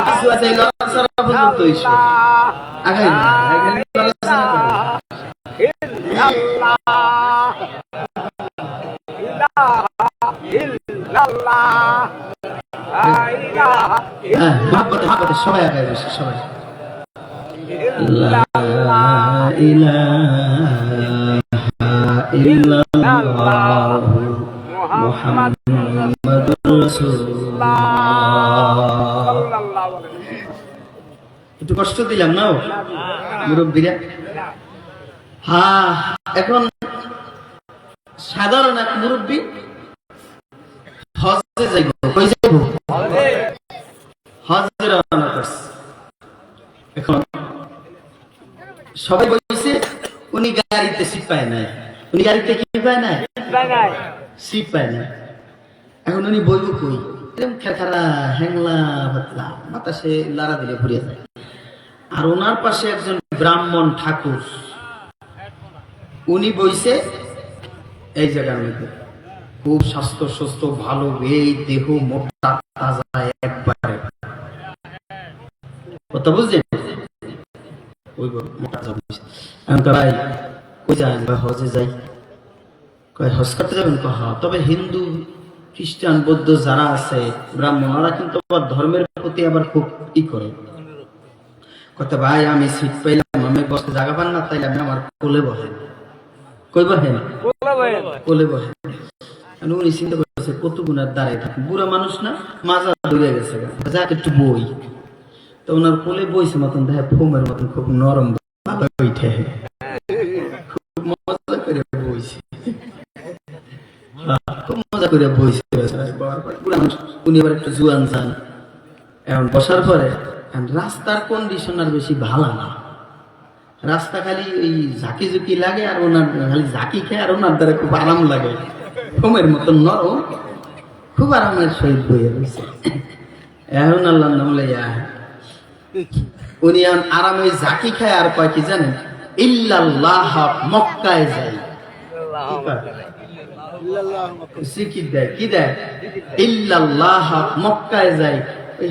কিছু আছে লড়াচড়া পর্যন্ত ইস্যু আগে সবাই আগে বসে, সবাই লা ইলাহা ইল্লাল্লাহ মুহাম্মাদুর রাসূলুল্লাহ। একটু কষ্ট দিলাম না মুরব্বীরা? হ্যাঁ, এখন সাধারণ এক মুরব্বী হজে যাইব, কই যাইব? হজে রওনা করছে। এখন সবাই বলছে উনি গাড়িতে সিট পায় নাই, উনি গাড়িতে কি পায় নাই? সিট পায় না। এখন উনি বইব কই? এরকম খেরখারা হ্যাংলা পাতলা বাতাসে লাড়া দিলে ঘুরিয়ে যায়। আর ওনার পাশে একজন ব্রাহ্মণ ঠাকুর, উনি বইছে এই জায়গার মধ্যে, খুব স্বাস্থ্য সুস্থ ভালো, এই দেহ মোটা তাজা একবারে, কথা বুঝলেন? ওই মোটা যাবে আমি ভাই কই যাই হজে যাই কয় হজ করতে যাবেন তবে হিন্দু খ্রিস্টান বৌদ্ধ যারা আছে ব্রাহ্মণ ওরা কিন্তু আবার ধর্মের প্রতি আবার খুব করে কত ভাই আমি সিট পাইলাম আমি বসতে জায়গা পান না তাইলে আমি আমার কোলে বসেন কই বসেন কোলে বসেন উনি চিন্তা করছে কত গুণার দাঁড়ায় থাকে বুড়া মানুষ না মাজা দূরে গেছে যা একটু বই তো ওনার কোলে বইছে মতন দেখে ফোমের মতন খুব নরম উঠে খুব মজা করে বইছে খুব মজা করে বইছে উনি এবার একটু জুয়ান চান এখন বসার পরে রাস্তার কন্ডিশন আর বেশি ভালো না রাস্তা খালি ওই ঝাঁকি ঝুঁকি লাগে আর ওনার খালি ঝাঁকি খেয়ে আর ওনার দ্বারা খুব আরাম লাগে ফোমের মতন নরম খুব আরামের সহিত বইয়ে রয়েছে এখন আল্লাহ নামলাইয়া উনি আরামে ঝাঁকি খায় আর কয় কি জানেন ইল্লাল্লাহ মক্কায় যাই জিকির দেয় কি দেয় ইল্লাল্লাহ মক্কায় যাই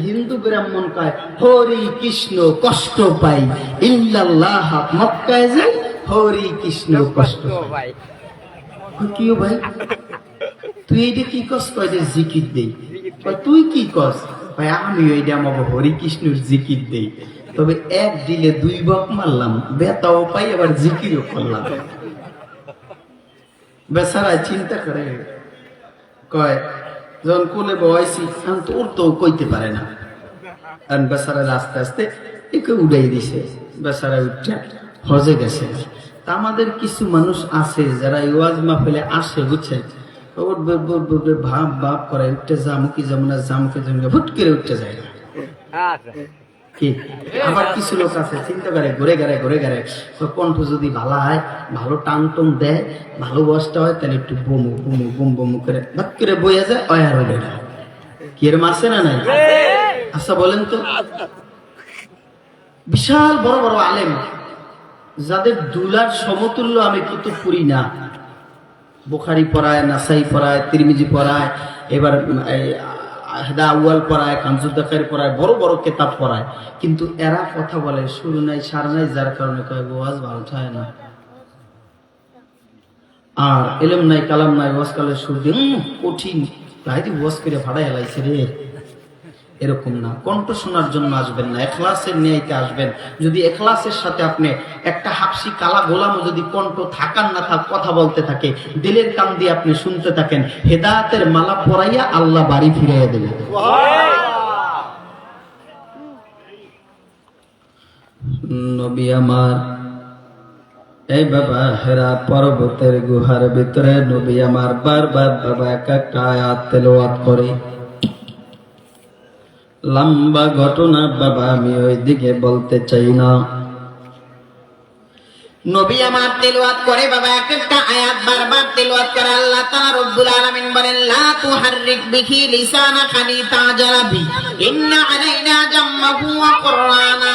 হিন্দু ব্রাহ্মণ কয় হরি কৃষ্ণ কষ্ট পাই ইল্লাল্লাহ মক্কায় যাই হরি কৃষ্ণ কষ্ট পাই কি ভাই তুই এইটা কি কস কয় যে জিকির দেই তুই কি কস ভাই আমি এইটা আমার হরি কৃষ্ণের জিকির দেই তবে এক দিলে দুই বক মারলাম বেতাও পাই আবার জিকিরও করলাম বেচারা চিন্তা করে কয় যখন কোলে বয়সি তোর তো কইতে পারে না আর বেচারা আস্তে আস্তে একে উড়াই দিছে বেচারা উঠে হজে গেছে তা আমাদের কিছু মানুষ আছে যারা ওয়াজ মাহফিলে আসে বুঝছেন ভাব ভাব করে উঠতে যামু কি যাবো না জামুকে জমকে হুট করে উঠতে যায় না কি আবার কিছু লোক আছে চিন্তা করে ঘুরে ঘুরে কণ্ঠ যদি ভালো হয় ভালো টান টন দেয় ভালো বসটা হয় তাহলে একটু বমু বমু বম বমু করে ভাত করে বইয়া যায় অয়ার হবে না কি এরম আছে না নাই আচ্ছা বলেন তো বিশাল বড় বড় আলেম যাদের দুলার সমতুল্য আমি কুতুব পড়ি না বুখারী পড়ায় নাসাই পড়ায় তিরমিজি পড়ায় এবার হেদা আউয়াল পড়ায় কানজুদ্দাকারি পড়ায় বড় বড় কিতাব পড়ায় কিন্তু এরা কথা বলে শুরু নাই সার নাই যার কারণে কয় ওয়াজ ভালো হয় না আর এলেম নাই কালাম নাই ওয়াজ কালে সুর দিয়ে কঠিন ভাইদি ওয়াজ করে ভাড়াই এলাইছে রে এরকম না কণ্ঠ শোনার জন্য আসবেন না এখলাসের ন্যায়তে আসবেন যদি এখলাসের সাথে আপনি একটা হাফসি কালা গোলামও যদি কণ্ঠ থাকার না থাক কথা বলতে থাকে দিলের কান দিয়ে আপনি শুনতে থাকেন হেদায়েতের মালা পরাইয়া আল্লাহ বাড়ি ফিরাইয়া দেবেন নবী আমার এই বাবা হেরা পর্বতের গুহার ভিতরে নবী আমার বারবার বাবা এক একটা আয়াত তেলাওয়াত করে লম্বা ঘটনা বাবা আমি ওই দিকে বলতে চাই না নবী আমার তেলাওয়াত করে বাবা এক একটা আয়াত বারবার তেলাওয়াত করে আল্লাহ তাআলা রব্বুল আলামিন বলেন লা তুহাররিক বিহি লিসানাকা লিতাজালা বি ইন্না আলাইনা জাম্মাহু ওয়া কুরআনা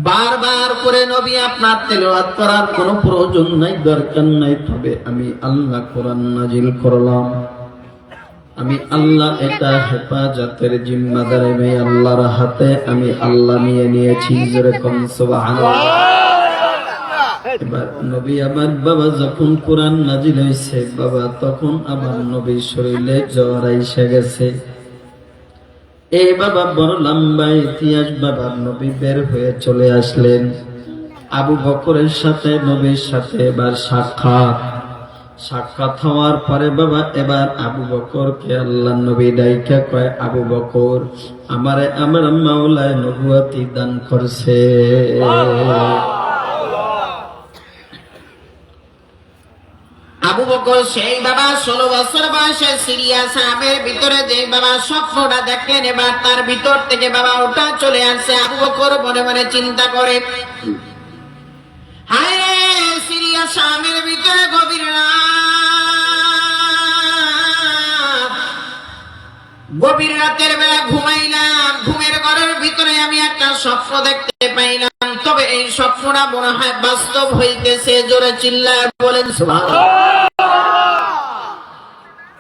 বারবার করে নবী আপনার তেলাওয়াত করার কোনো প্রয়োজন নাই দরকার নাই তবে আমি আল্লাহ কোরআন নাজিল করলাম আমি আল্লাহ এটা হেফাজতের জিম্মাদার আমি আল্লাহর হাতে আমি আল্লাহ নিয়ে নিয়েছি যেরকম সুবহানাল্লাহ এবার নবী আমার বাবা যখন কোরআন নাজিল হয়েছে বাবা তখন আমার নবীর শরীরে জ্বর এসে গেছে এই বাবা বড় লম্বা ইতিহাস বাবা নবী বের হয়ে চলে আসলেন আবু বকরের সাথে নবীর সাথে এবার সাক্ষাৎ হওয়ার পরে বাবা এবার আবু বকরকে আল্লাহ নবী ডাইকা কয় আবু বকর আমারে আমার মাওলায় নবুয়তি দান করছে আবু বকর সেই বাবা 16 বছর বয়সে সিরিয়া সাহাবের ভিতরে যে বাবা স্বপ্নটা দেখেন এবার তার ভিতর থেকে বাবা ওটা চলে আসছে আবু বকর মনে মনে চিন্তা করে হায় রে সিরিয়া সাহাবের ভিতরে গভীর রাতের বেলা ঘুমাইলাম ঘুমের ঘরের ভিতরে আমি একটা স্বপ্ন দেখতে পাইলাম তবে এই স্বপ্নটা মনে হয় বাস্তব হইতেছে জোরে চিল্লায় বলেন সুবহানাল্লাহ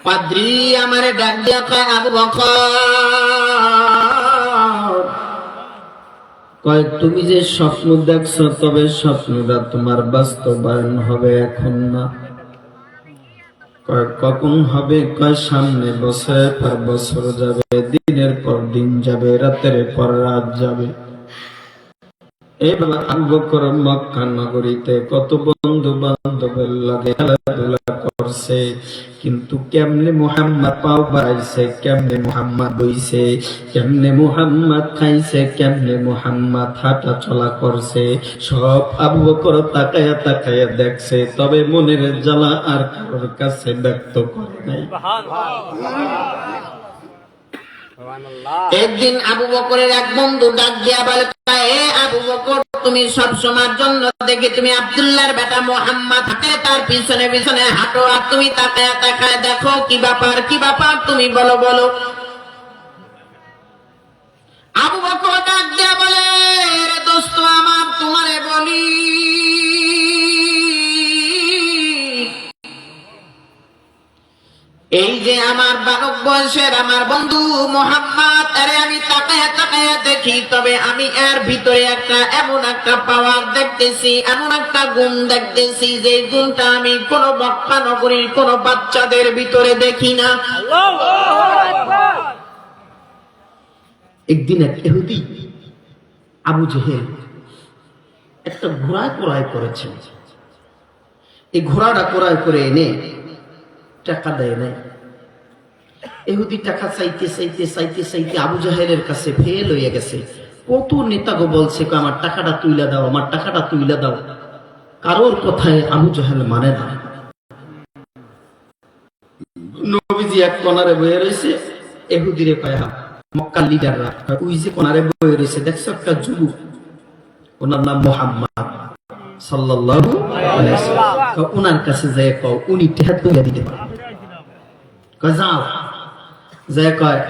পাদ্রী আমারে ডাক দিয়া কয় আবু বকর কয় তুমি যে স্বপ্ন দেখছো, তবে স্বপ্নটা তোমার বাস্তবায়ন হবে এখন না। কয় কখন হবে? কয় সামনে বছরের পর বছর যাবে, দিনের পর দিন যাবে, রাতের পর রাত যাবে। এইভাবে আবু বকর মক্কা নগরীতে কত বন্ধু বান্ধবের লাগে খেলাধুলা করছে, কিন্তু কেমনে মুহাম্মদ পাও বাড়াইছে, কেমনে মুহাম্মদ বইছে, কেমনে মুহাম্মদ খাইছে, কেমনে মুহাম্মদ হাঁটা চলা করছে, সব আবু বকর তাকায়া তাকায়া দেখছে, তবে মনের জ্বালা আর কারোর কাছে ব্যক্ত করে নাই। একদিন আবু বকরের এক বন্ধু ডাক দিয়া বলে, এ আবু বকর, তুমি সব সময়ের জন্য দেখি তুমি আব্দুল্লাহর বেটা মুহাম্মদ হাঁটে, তার পিছনে পিছনে হাঁটো, আর তুমি তাকায় তাকায় দেখো, কি ব্যাপার কি ব্যাপার, তুমি বলো বলো। আবু বকর ডাক দিয়া বলে, রে দোস্ত আমার, তোমারে বলি, এই যে আমার বালক বয়সের আমার বন্ধু মুহাম্মদ, আরে আমি তাকায়া তাকায়া দেখি, তবে আমি এর ভিতরে একটা এমন একটা পাওয়ার দেখতেছি, এমন একটা গুণ দেখতেছি, যে গুণটা আমি কোন মক্কা নগরীর কোন বাচ্চাদের ভিতরে দেখি না। একদিন এক ইহুদি আবু জেহেল একটা ঘোড়া ক্রয় করেছে। এই ঘোড়াটা ক্রয় করে এনে টাকা দেয় নাই। ইহুদি টাকা চাইতে চাইতে চাইতে চাইতে আবু জাহেলের কাছে ফেল হয়ে গেছে। কত নেতাগো বলছে, আমার টাকাটা তুইলা দাও, আমার টাকাটা তুইলা দাও, কারোর কথায় আবু জাহেল মানে না। নবীজি এক কোনারে বয়ে রয়েছে, ইহুদিরে কয়, মক্কার লিডাররা ওই যে কোনারে বয়ে রয়েছে, দেখছো একটা যুবক, ওনার নাম মুহাম্মদ সাল্লাল্লাহু আলাইহি ওয়াসাল্লাম, ওনার কাছে যায় কও, উনি টাকা তুইলা দিতে পারে। কয় যাও, যায় কয়,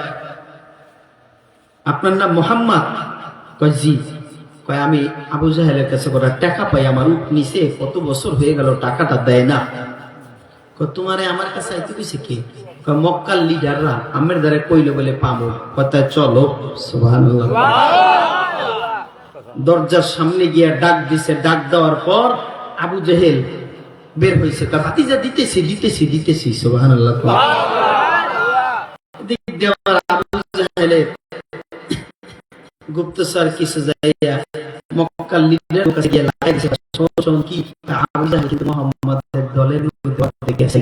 আপনার নাম মুহাম্মদ? কয় জি। কয় আমি আবু জাহেলের কাছে করা টাকা পাই, আমার উট নিচে কত বছর হয়ে গেল, টাকাটা দেয় না। কয় তোমারে আমার কাছে আইতে কইছে কি? কয় মক্কার লিডাররা আমের দ্বারে কইলো বলে পাবো। কথা চলো, সুবহানাল্লাহ। দরজার সামনে গিয়া ডাক দিছে, ডাক দেওয়ার পর আবু জাহেল বের হয়েছে, কয় ভাতিজা দিতেছি দিতেছি দিতেছি, সুবহানাল্লাহ। গুপ্তচর কিছু যাইয়া মক্কার লিডারের কাছে গিয়ে লাগাই দিছে, শোন কি আবু জাহেল কিন্তু মুহাম্মাদের দলের মধ্যে গেছে।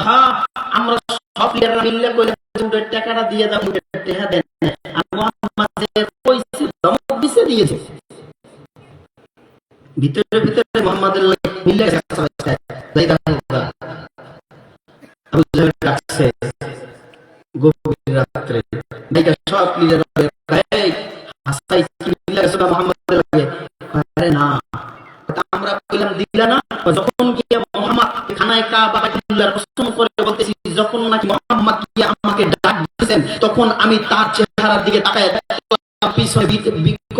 হ্যাঁ, আমরা সব লিডাররা মিলে কইলে টাকাটা দিয়ে দাও, টাকা দেন, আর মুহাম্মাদের কইছে ধমক দিছে দিয়েছে। ভিতরে ভিতরে মুহাম্মাদের মিলে গেছে। আবু জাহেল ডাকছে গভীর রাত্রে, সব লিডার হাসাই মুহাম্মাদের লাগে, আরে না, আমরা কইলাম দিলা না। যখন গিয়া মুহাম্মদ খানায় কাবা বাইতুল্লাহর কসম করে বলতেছি, যখন নাকি মুহাম্মদ গিয়া আমাকে ডাক দিয়েছেন, তখন আমি তার চেহারার দিকে তাকায় দেখলাম পিছনে বিকট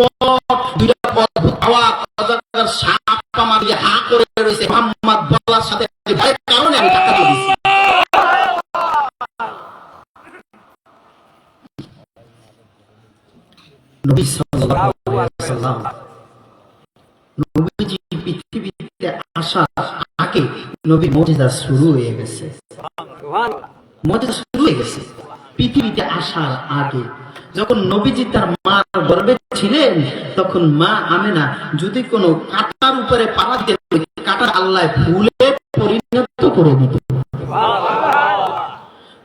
দুইটা অদ্ভুত আওয়াজ, অজগর সাপ আমার দিয়ে হা করে রয়েছে। মুহাম্মদ বলার সাথে ভয়ের কারণে আমি টাকা দিয়ে দিয়েছি। নবী সাল্লাল্লাহু আলাইহি ওয়াসাল্লাম নবীজি পৃথিবীতে আসার আগে নবীর মুজিজা শুরু হয়ে গেছে। মুজিজা শুরু হয়ে গেছে পৃথিবীতে আসার আগে। যখন নবীজি তার মার গর্ভে ছিলেন, তখন মা আমেনা যদি কোনো কাঁটার উপরে পাড়া দিতে, কাঁটা আল্লাহ ফুলে পরিণত করে দিত।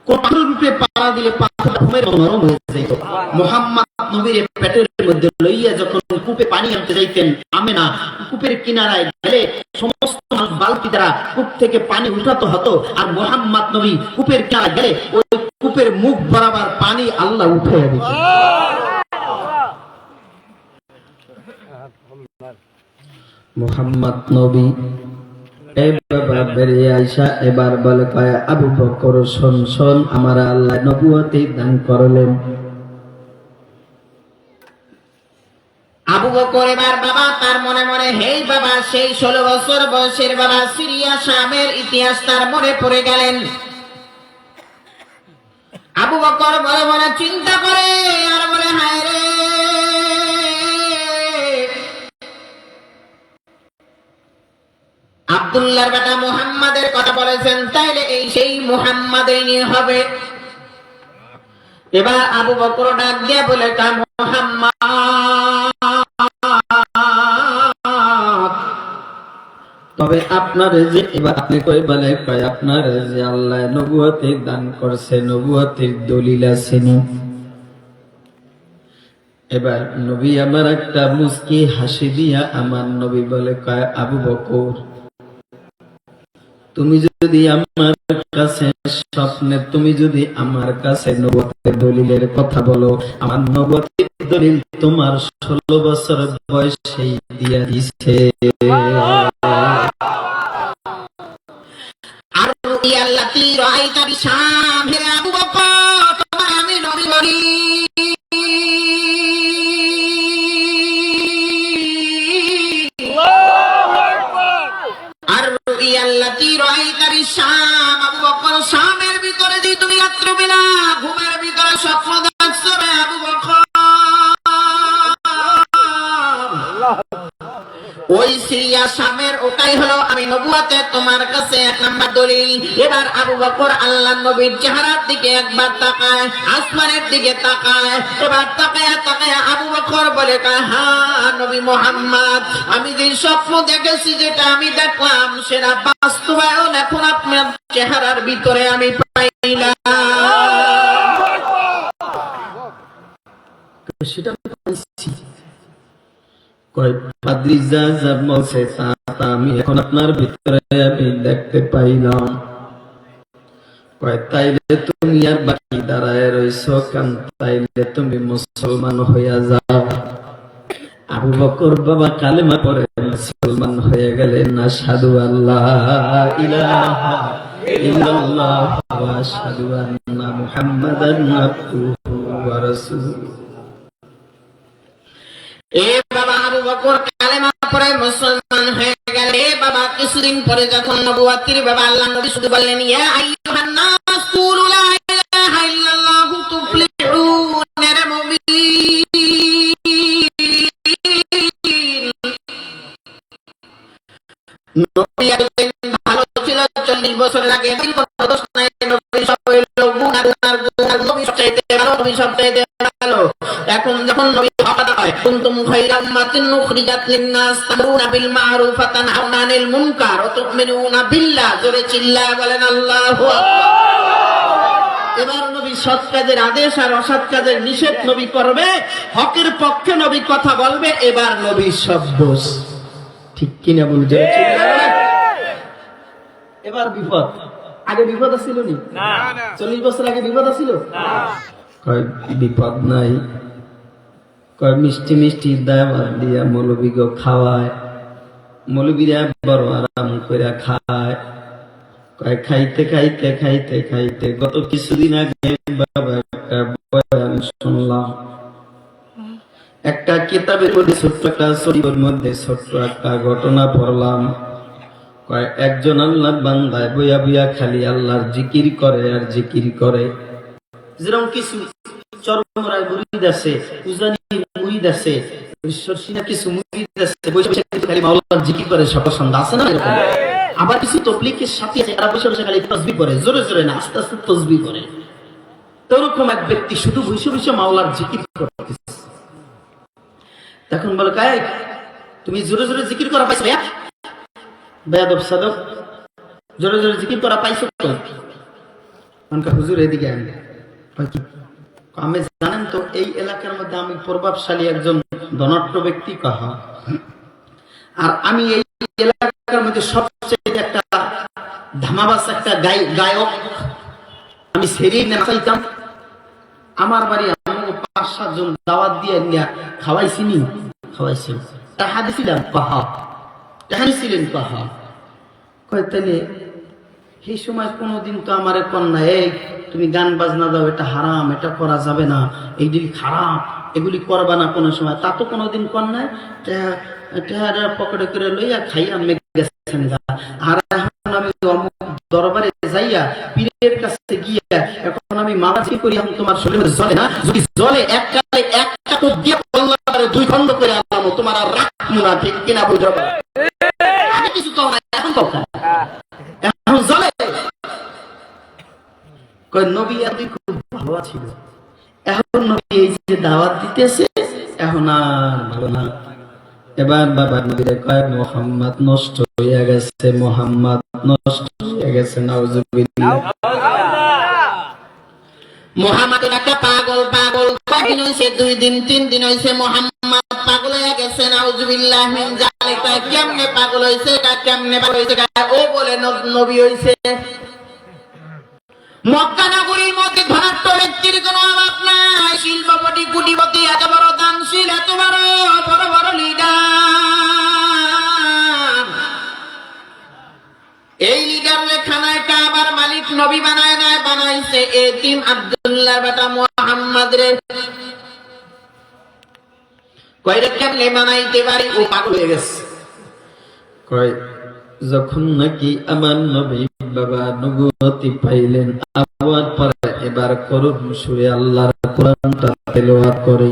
পাথরের রূপে পাড়া দিলে পাথরটা ঘুমের নরম হয়ে যেত। মুহাম্মদ নবীর পেটের মধ্যে লইয়া যখন কূপে পানি আনতে যাইতেন আমেনা, কূপের কিনারায় গেলে সমস্ত মানুষ বালতি দ্বারা কূপ থেকে পানি উঠাতে হতো, আর মুহাম্মদ নবী কূপের কিনারায় গেলে ওই কূপের মুখ বরাবর পানি আল্লাহ উঠাইয়া দিত। মুহাম্মদ নবী বেরিয়ে আইসা এবার বলে, কয় আবু বকর শোন শোন, আমার আল্লাহ নবুয়তি দান করলেন। আবু বকর এবার বাবা তার মনে মনে, হে বাবা, সেই 16 বছর বয়সের বাবা সিরিয়া শামের ইতিহাস তার মনে পড়ে গেলেন। আবু বকর বলে বলে চিন্তা করে আর বলে হায় রে, আব্দুল্লাহর বেটা মুহাম্মাদের কথা বলেছেন, তাইলে এই সেই মুহাম্মাদই নিয়ে হবে। এবার আবু বকর ডাক দিয়ে বলে তা মুহাম্মদ, তবে আপনার যে এবার আপনি কই বলে কয় আপনার যে আল্লাহ নবুয়তি দান করছে, নবুয়তির দলিল আছে না? এবার নবী আমার একটা মুস্কি হাসি দিয়া আমার নবী বলে কয় আবু বকর, তুমি যদি আমার কাছে স্বপ্নে তুমি যদি আমার কাছে নবুয়তের দলিলের কথা বলো, আমার নবুয়তের দলিল তোমার 16 বছর বয়সেই দিয়া দিছে। আর রুইয়াল্লাতি রাআইতা বিশাম, হে আবু বকর তোমার আমি নবী বলি। আর রুইয়াল্লাতি রাআইতা বিশাম, আবু বকর শামের ভিতরে যে তুমি রাত্র বেলা ঘুমের ভিতরে স্বপ্ন দেখছো রে আবু বকর, ওই সিরিয়া শামের ওটাই হলো আমি নবুয়তে তোমার কাছে 1 নাম্বার দলিল। এবার আবু বকর আল্লাহর নবীর চেহারার দিকে একবার তাকায়, আসমানের দিকে তাকায়, এবার তাকায়া তাকায়া আবু বকর বলে হ্যাঁ নবী মুহাম্মদ, আমি যে স্বপ্ন দেখেছি যেটা আমি দেখলাম সেটা বাস্তবায়ন এখন আপনার চেহারার ভিতরে আমি পাইলাম। সেটা আমি পাইছি। কয় পাদ্রী যা যা বলছে তা আমি এখন আপনার ভিতরে আমি দেখতে পাইলাম। কয় তাইলে তুমি আর বাকি দাঁড়ায় রইছো কেন, তাইলে তুমি মুসলমান হইয়া যাও। আবু বকর বাবা কালেমা পড়ে মুসলমান হয়ে গেলেন। আশহাদু আল্লাহ ইলাহা ইল্লাল্লাহ ওয়া আশহাদু আন্না মুহাম্মাদান আবদুহু ওয়া রাসূলুহু। এ বাবা আবু বকর কালেমা পড়ে মুসলমান হয়ে গেল। এ বাবা কিছুদিন পরে যখন নবুয়তির বাবা আল্লাহ নবী শুধু বললেন ইয়া আইয়ুহান নাস কুলু লা ইলাহা ইল্লাল্লাহু তুফলিহুন, রে মুমিন। নবী একদিন ভালো ছিল, 40 বছর আগে দিন কোনো দোষ নাই, নবী সব হইলো গুনার নবী সবচাইতে ভালো, নবী সবচাইতে ভালো। এখন যখন নবী হকাদা হয় কুনতুম খায়রা উম্মাতিন উখরিজাত লিন-নাস তা'মুরুনা বিল মা'রুফ ওয়া তানহাউনা আনিল মুনকার ওয়া তু'মিনুনা বিল্লাহ। জোরে চিল্লায়া বলেন আল্লাহু আকবার। এবার নবী সৎ কাজের আদেশ আর অসৎ কাজের নিষেধ নবী করবে, হকের পক্ষে নবী কথা বলবে। এবার নবী সব দোষ, ঠিক কিনা বলুন? জোরে চিল্লায়া বলেন। এবার বিপদ, আগে বিপদ ছিল নি? না, 40 বছর আগে বিপদ ছিল না। কয় বিপদ নাই, কয় মিষ্টি মিষ্টি দাওয়াত দিয়া মৌলবীকে খাওয়ায়, মৌলবীরা বড় আরাম করে খায়। কয় খাইতে খাইতে খাইতে খাইতে গত কিছুদিন আগে বাবা একটা বয়ান শুনলাম, একটা কিতাবের মধ্যে ছোট্ট একটা শরীফের মধ্যে ছোট্ট একটা ঘটনা পড়লাম। কয় একজন আল্লাহর বান্দায় বইয়া বইয়া খালি আল্লাহর জিকির করে আর জিকির করে। যেরকম কিছু চরমরায় মুরিদ আছে, উজানি মুরিদ আছে, ঈশ্বরসীনা কিছু মুরিদ আছে, বসে বসে খালি মাওলানার জিকির করে সকাল সন্ধ্যা, আছে না এরকম? আবার কিছু তবলিগের সাথী আছে, তারা বসে বসে খালি তাসবিহ করে, জোরে জোরে না আস্তে আস্তে তাসবিহ করে। এরকম এক ব্যক্তি শুধু বসে বসে মাওলার জিকির করতেছে। তখন বলে কায় তুমি জোরে জোরে জিকির করা পাইছো? বেয়াদব সাদব, জোরে জোরে জিকির করা পাইছো তো? হুজুর এদিকে আন। আমি জানেন তো এই এলাকার মধ্যে আমি প্রভাবশালী একজন ধনাঢ্য ব্যক্তি কাহা, আর আমি এই এলাকার মধ্যে সবচেয়ে একটা ধামাবাস একটা গায়ক, আমি সেরিয়ে নাচাইতাম। আমার বাড়ি আমি 5-7 জন দাওয়াত দিয়ে নিয়ে খাওয়াইছিনি, খাওয়াইছি, টাকা দিছিলাম কাহা, টাকা দিছিলেন কাহা। কয় তাইলে সেই সময় কোনোদিন তো আমার কন্যা এই তুমি গান বাজনা দাও, এটা হারাম, এটা করা যাবে না, এইগুলি খারাপ, এগুলি করবা না কোনো সময়, তা তো কোনোদিন কন্যায় পকেটে করে লইয়া খাইয়া মেঘ গেছেন। আর এখন আমি অমুক দরবারে যাইয়া পীরের কাছে গিয়া এখন আমি মালাজি করি, আমি তোমার শরীরে জ্বলে না, যদি জ্বলে একটা তো দিয়ে আল্লাহরে দুই খণ্ড করে আনলাম, তোমার আর রাখবো না, ঠিক কিনা বুঝো? আগে কিছু কও না, এখন কও না, এখন জ্বলে। কই নবী আদি খুব ভালো ছিল, এখন নবী এই যে দাওয়াত দিতেছে এখন আর ভালো না। এবার বাবা নবীরে কয় মুহাম্মদ নষ্ট হইয়া গেছে, মুহাম্মদ নষ্ট হইয়া গেছে, নাউজুবিল্লাহ। মুহাম্মদ একটা পাগল, কয়দিন হইছে? 2 দিন 3 দিন হইছে মুহাম্মদ পাগল হয়ে গেছে, নাউজুবিল্লাহ মিন যালিকা। কেমনে পাগল হইছে? কেমনে পাগল হইছে? ও বলে নবী হইছে। মক্কা নগরীর মধ্যে ধনাঢ্য ব্যক্তির কোনো অভাব নাই, শিল্পপতি কোটিপতি, এত বড় দানশীল, এত বড় বড় লিডার। এই লিডার খানায় কাবার মালিক নবী বানায় নাই, বানাইছে এতিম আব্দুল্লাহ বেটা মুহাম্মদ রে। কয়টা কেমনে বানাইতে পারি? ও পাগল হয়ে গেছে। কয় যখন নাকি আমার নবী বাবা নবুয়তি পাইলেন, আবার পরে এবার করুণ সুরে আল্লাহর কোরআনটা তেলাওয়াত করে।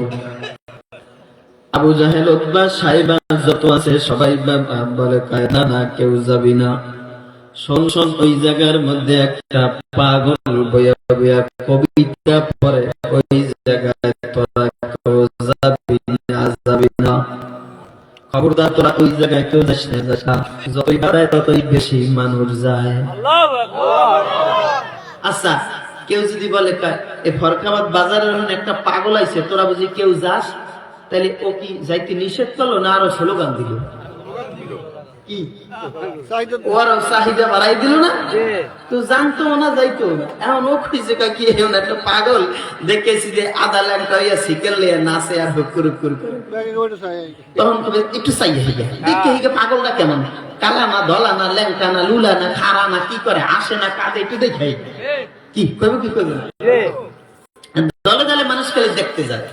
আবু জাহেল, উতবা, সাইবা যত আছে সবাই বলে কয় না না কেউ যাবি না। শোন শোন, ওই জায়গার মধ্যে একটা পাগল বইয়া বইয়া কবিতা পড়ে, ওই জায়গায় তোরা কেউ যাবি না, খবরদার তোরা ওই জায়গায় কেউ যাস না, যতই বাড়ায় ততই বেশি মানুষ যায়। আচ্ছা, কেউ যদি বলে এ ফরকাবাদ বাজারের একটা পাগল আইছে, তোরা বুঝি কেউ যাস, তাহলে ও কি যাইতে নিষেধ করলো না আরো স্লোগান দিল? কি ওরা চাহিদা বাড়াই দিল না? তো জানতো না, যাইতো না। এখন ও খুঁজছে কি এমন একটা পাগল দেখেছি যে আদা ল্যাংটা হইয়া শিকেল লিয়া নাচে আর হুকুর হুকুর করে, তখন কবে একটু চাইয়া হিগে দেখে হিগে পাগলটা কেমন, কালা না, ধলা না, ল্যাংটা না, লুলা না, খাড়া না, কি করে, আসে না, কাঁদে, একটু দেখে কি করবে, কি করবে না। দলে দলে মানুষ খালি দেখতে যায়।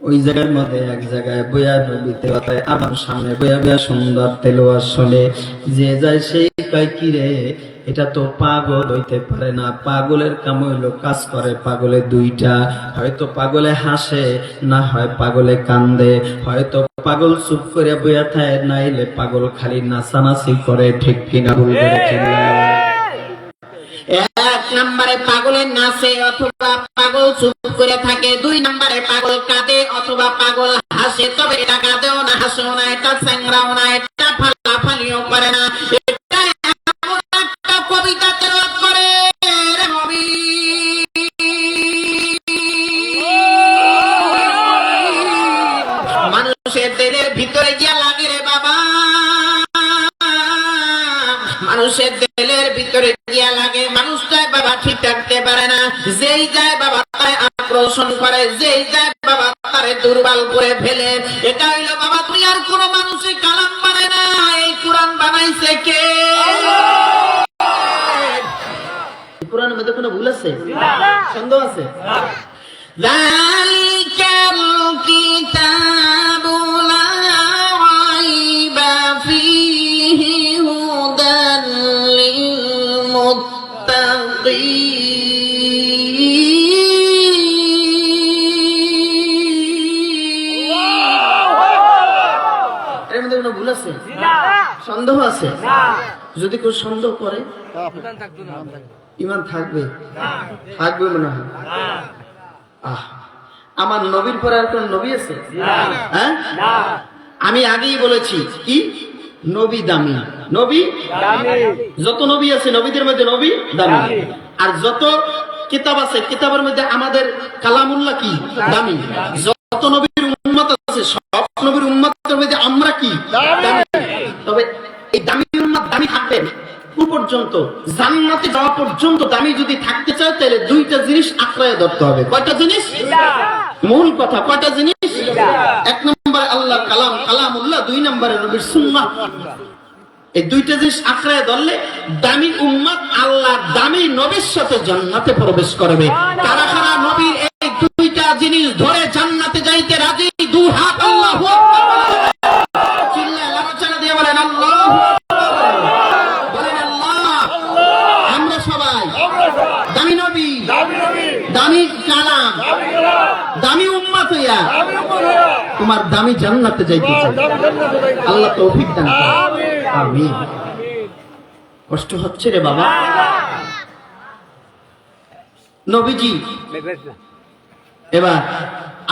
ওই জায়গার মধ্যে এক জায়গায় বইয়া নবীতে আমার সামনে বইয়া বইয়া সুন্দর তেলাওয়াত শুনে, যে যায় সেই কয় কি রে, এটা তো পাগল হইতে পারে না, পাগলের কাম হইলো কাজ করে পাগলে দুইটা, হয়তো পাগলে হাসে, না হয় পাগলে কান্দে, হয়তো পাগল চুপ করে বইয়া থাকে, নাইলে পাগল খালি নাচানাচি করে, ঠিক কিনা বলবে? এক নম্বরে পাগলের নাচে অথবা পাগল চুপ করে থাকে, 2 নম্বরে পাগল কাঁদে অথবা পাগল হাসে, তবে এটা কাঁদেও না, হাসেও না, এটা চ্যাংরাও না, এটা ফালাফালিও করে না, এটা এমন একটা কবিতা তেলাওয়াত করে রে নবী। মানুষের দিলের ভিতরে গিয়া লাগে রে বাবা, মানুষের দিলের ভিতরে গিয়া লাগে। মানুষ যায় বাবা ঠিক থাকতে পারে না, যেই যায় বাবা তাই আকর্ষণ করে, যেই যায় বাবা তারে দুর্বল করে ফেলে। এটা হইলো বাবা তুই আর কোন মানুষের কালাম বানায় না, এই কোরআন বানাইছে কে? কোরআনের মধ্যে কোনো ভুল আছে? সন্দেহ আছে? যালিকাল কিতাবু লা রাইবা ফীহি হুদাল লিল মুত্তাকিন। এর মধ্যে কোনো ভুল আছে? সন্দেহ আছে? যদি কেউ সন্দেহ করে ইমান থাকবে? থাকবে মনে হয়। আমার নবীর পরে আর কোন নবী আছে? হ্যাঁ, আমি আগেই বলেছি কি নবী দামি, নবী যত নবী আছে নবীদের মধ্যে নবী দামি, আর যত কিতাব আছে কিতাবের মধ্যে আমাদের কালামুল্লাহ কি দামি, যত নবীর উম্মত আছে সব নবীর উম্মতের মধ্যে আমরা কি দামি। তবে এই দামি উম্মত দামি থাকবে পর্যন্ত, জান্নাতে যাওয়া পর্যন্ত দামি যদি থাকতে চায় তাহলে 2টা জিনিস আঁকড়ায় ধরতে হবে। কয়টা জিনিস? মূল কথা কয়টা জিনিস? 1 নম্বরে আল্লাহর কালাম, কালামুল্লাহ, 2 নম্বরে নবীর সুন্নাহ। এই 2টা জিনিস আঁকড়ায় ধরলে দামি উম্মত আল্লাহর দামি নবীর সাথে জান্নাতে প্রবেশ করবে। কারা কারা নবীর এই 2টা জিনিস ধরে জান্নাতে যাইতে রাজি? 2 হাত আল্লাহু আকবার চিল্লায় লাগাচাড়া দিয়ে বলেন আল্লাহু আকবার। দামি কালাম, দামি উম্মত হইয়া তোমার দামি জান্নাতে যাইতে চাই। আল্লাহ তৌফিক দান করুন, আমিন। কষ্ট হচ্ছে রে বাবা। নবীজি এবার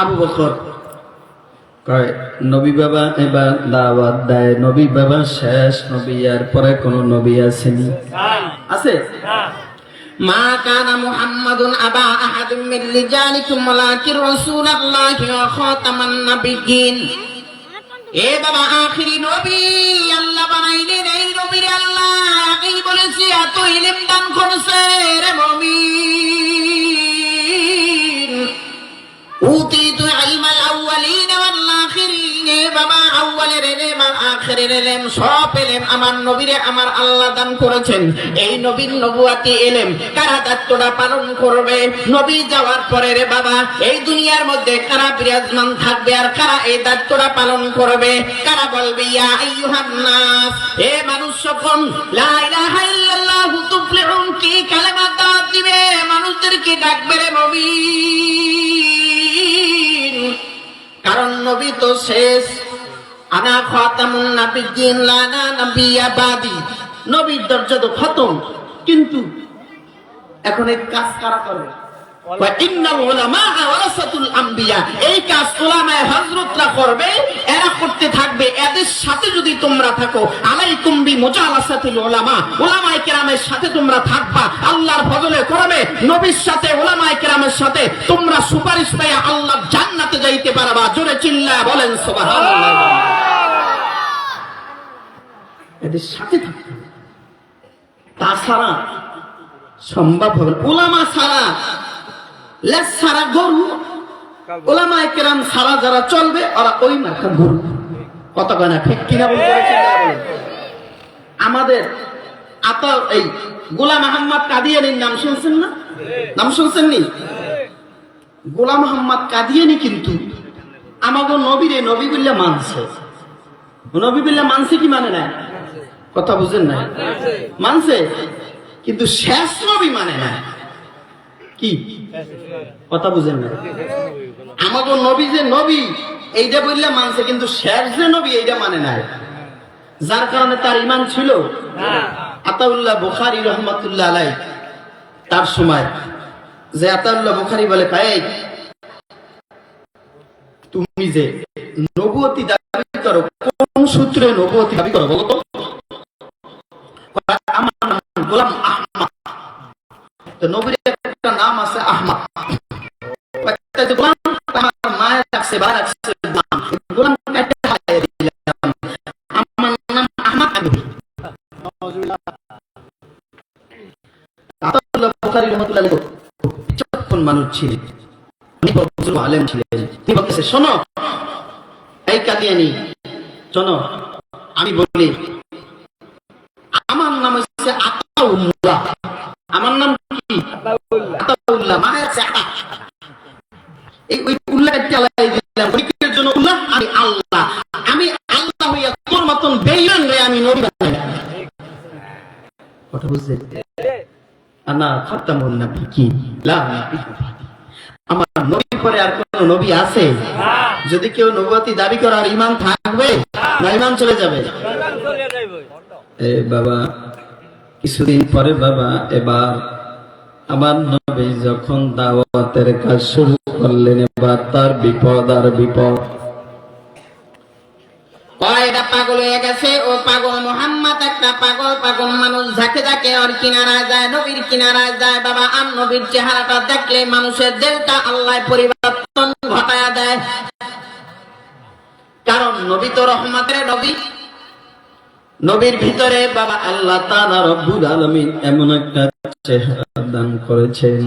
আবু বকর কয় নবী বাবা এবার দাওয়াত দেয়। নবী বাবা শেষ নবী, আর পরে কোন নবী আসেনি? আছে? মা কানা মুহাম্মাদুন আবা আহাদিম মিন রিজালিকুম ওয়ালাকিন রাসূলুল্লাহি ওয়া খাতামান নাবিয়্যিন। এ বাবা, আখিরি নবী আল্লাহ বানাইলেন। এই নবীর আল্লাহ আগেই বলেছে এত ইলম দান করেছে রে মুমিন। উতিতু ইলমাল আউয়ালিন ওয়াল আখিরিন। এ বাবা, আউয়ালের ইলম আর আখিরের ইলম সব ইলম আমার নবীরে আমার আল্লাহ দান করেছেন। এই নবীর নবুয়াতি ইলম কারা দায়িত্বটা পালন করবে? নবী যাওয়ার পরে রে বাবা এই দুনিয়ার মধ্যে কারা বিরাজমান থাকবে আর কারা এই দায়িত্বটা পালন করবে? কারা বলবে ইয়া আইয়ুহান নাস, হে মানুষ সকল, লা ইলাহা ইল্লাল্লাহু তুফলিহুন, কি কালেমা দাওয়াত দিবে, মানুষদেরকে ডাকবে রে মুমিন। কারণ নবী তো শেষ। আনা খাতামুন নাবিয়্যিন লা নাবিয়্যা বাদি। নবীর দরজা তো খতম, কিন্তু এখন এই কাজ কারা করবে? ওয়া ইন্নাল উলামা ওয়ারাসাতুল আম্বিয়া। এই কাজ উলামায়ে হযরতরা করবে, এরা করতে থাকবে। এদের সাথে যদি তোমরা থাকো, আলাইকুম বিমুজালাসাতিল উলামা, উলামায়ে কেরামের সাথে তোমরা থাকবা। আল্লাহর ফজলে করবে নবীর সাথে, উলামায়ে কেরামের সাথে তোমরা সুপারিশ পাইয়া আল্লাহর জান্নাতে যাইতে পারবা। জোরে চিল্লায়া বলেন সুবহানাল্লাহ। এদের সাথে থাকতে হবে, তাছাড়া সম্ভব হবে না। উলামা ছাড়া, লেজ ছাড়া গরু, উলামায়ে কেরাম ছাড়া যারা চলবে ওরা ওই মার্কা গরু। কত গানা ঠিক কিনা বলতে? আমাদের এই গোলাম আহমদ কাদিয়ানির নাম শুনছেন না? নাম শুনছেন নি? গোলাম আহমদ কাদিয়ানি কিন্তু আমাগো নবীরে নবী বললে মানছে। নবী বললে মানছে কি মানে না? কথা বুঝেন না? মানছে, কিন্তু শেষ নবী মানে না। কি কথা বুঝেন না? আমাগো নবী যে নবী এইটা বললে মানছে, কিন্তু শেষ যে নবী এইটা মানে না। যার কারণে তার ঈমান ছিল। আতাউল্লাহ বুখারী রাহমাতুল্লাহ আলাইহি তার সময় যে আতাউল্লাহ বুখারী বলে, ভাই তুমি যে নবুয়তি দাবি করো, কোন সূত্রে নবুয়তি দাবি করো বলো তো? আমার নাম গোলাম আহমদ। তো নবীর একটা নাম আছে আহমদ। গোলাম আমার মায়ের রাখছে বা রাখছে গোলাম কাটে খাইয়ে দিলাম, আমার নাম আহমদ। আতাউল্লাহ বুখারী রাহমাতুল্লাহ আলাইহি বিচক্ষণ মানুষ ছিলেন, আলেম ছিলেন। তিনি বলতেছে, শোনো এই কাদিয়ানি, শোনো আমি বলি, আমার নাম হচ্ছে আতাউল্লাহ। আমার নাম কি? আতাউল্লাহ। মায়ের চাকা এই ওই উল্লাহকে চালাই দিলাম, পরীক্ষার জন্য উল্লাহ। আমি আল্লাহ, আমি আল্লাহ হইয়া তোর মতন বেঈমান রে আমি নবী বানাই। কথা বুঝছেন? আনা খাতামুন নাবিয়্যিন লা নাবিয়্যা বাদি। আমার নবী পরে আর কোন নবী আছে? যদি কেউ নবুয়তি দাবি করে আর ঈমান থাকবে না ঈমান চলে যাবে? এ বাবা, কিছুদিন পরে বাবা এবার আমার নবী যখন দাওয়াতের কাজ শুরু করলেন, এবার তার বিপদ আর বিপদ। এটা পাগল হয়ে গেছে। ও পাগল মুহাম্মদ একটা পাগল পাগল মানুষ, ঝাঁকে ঝাঁকে ওর কিনারায় যায়, নবীর কিনারায় যায়। বাবা, আর নবীর চেহারাটা দেখলে মানুষের দিলটা আল্লাহ পরিবর্তন ঘটায়া দেয়। কারণ নবী তো রহমতের নবী। নবীর ভিতরে বাবা আল্লাহ তাআলা রব্বুল আলামিন এমন একটা চেহারা দান করেছেন,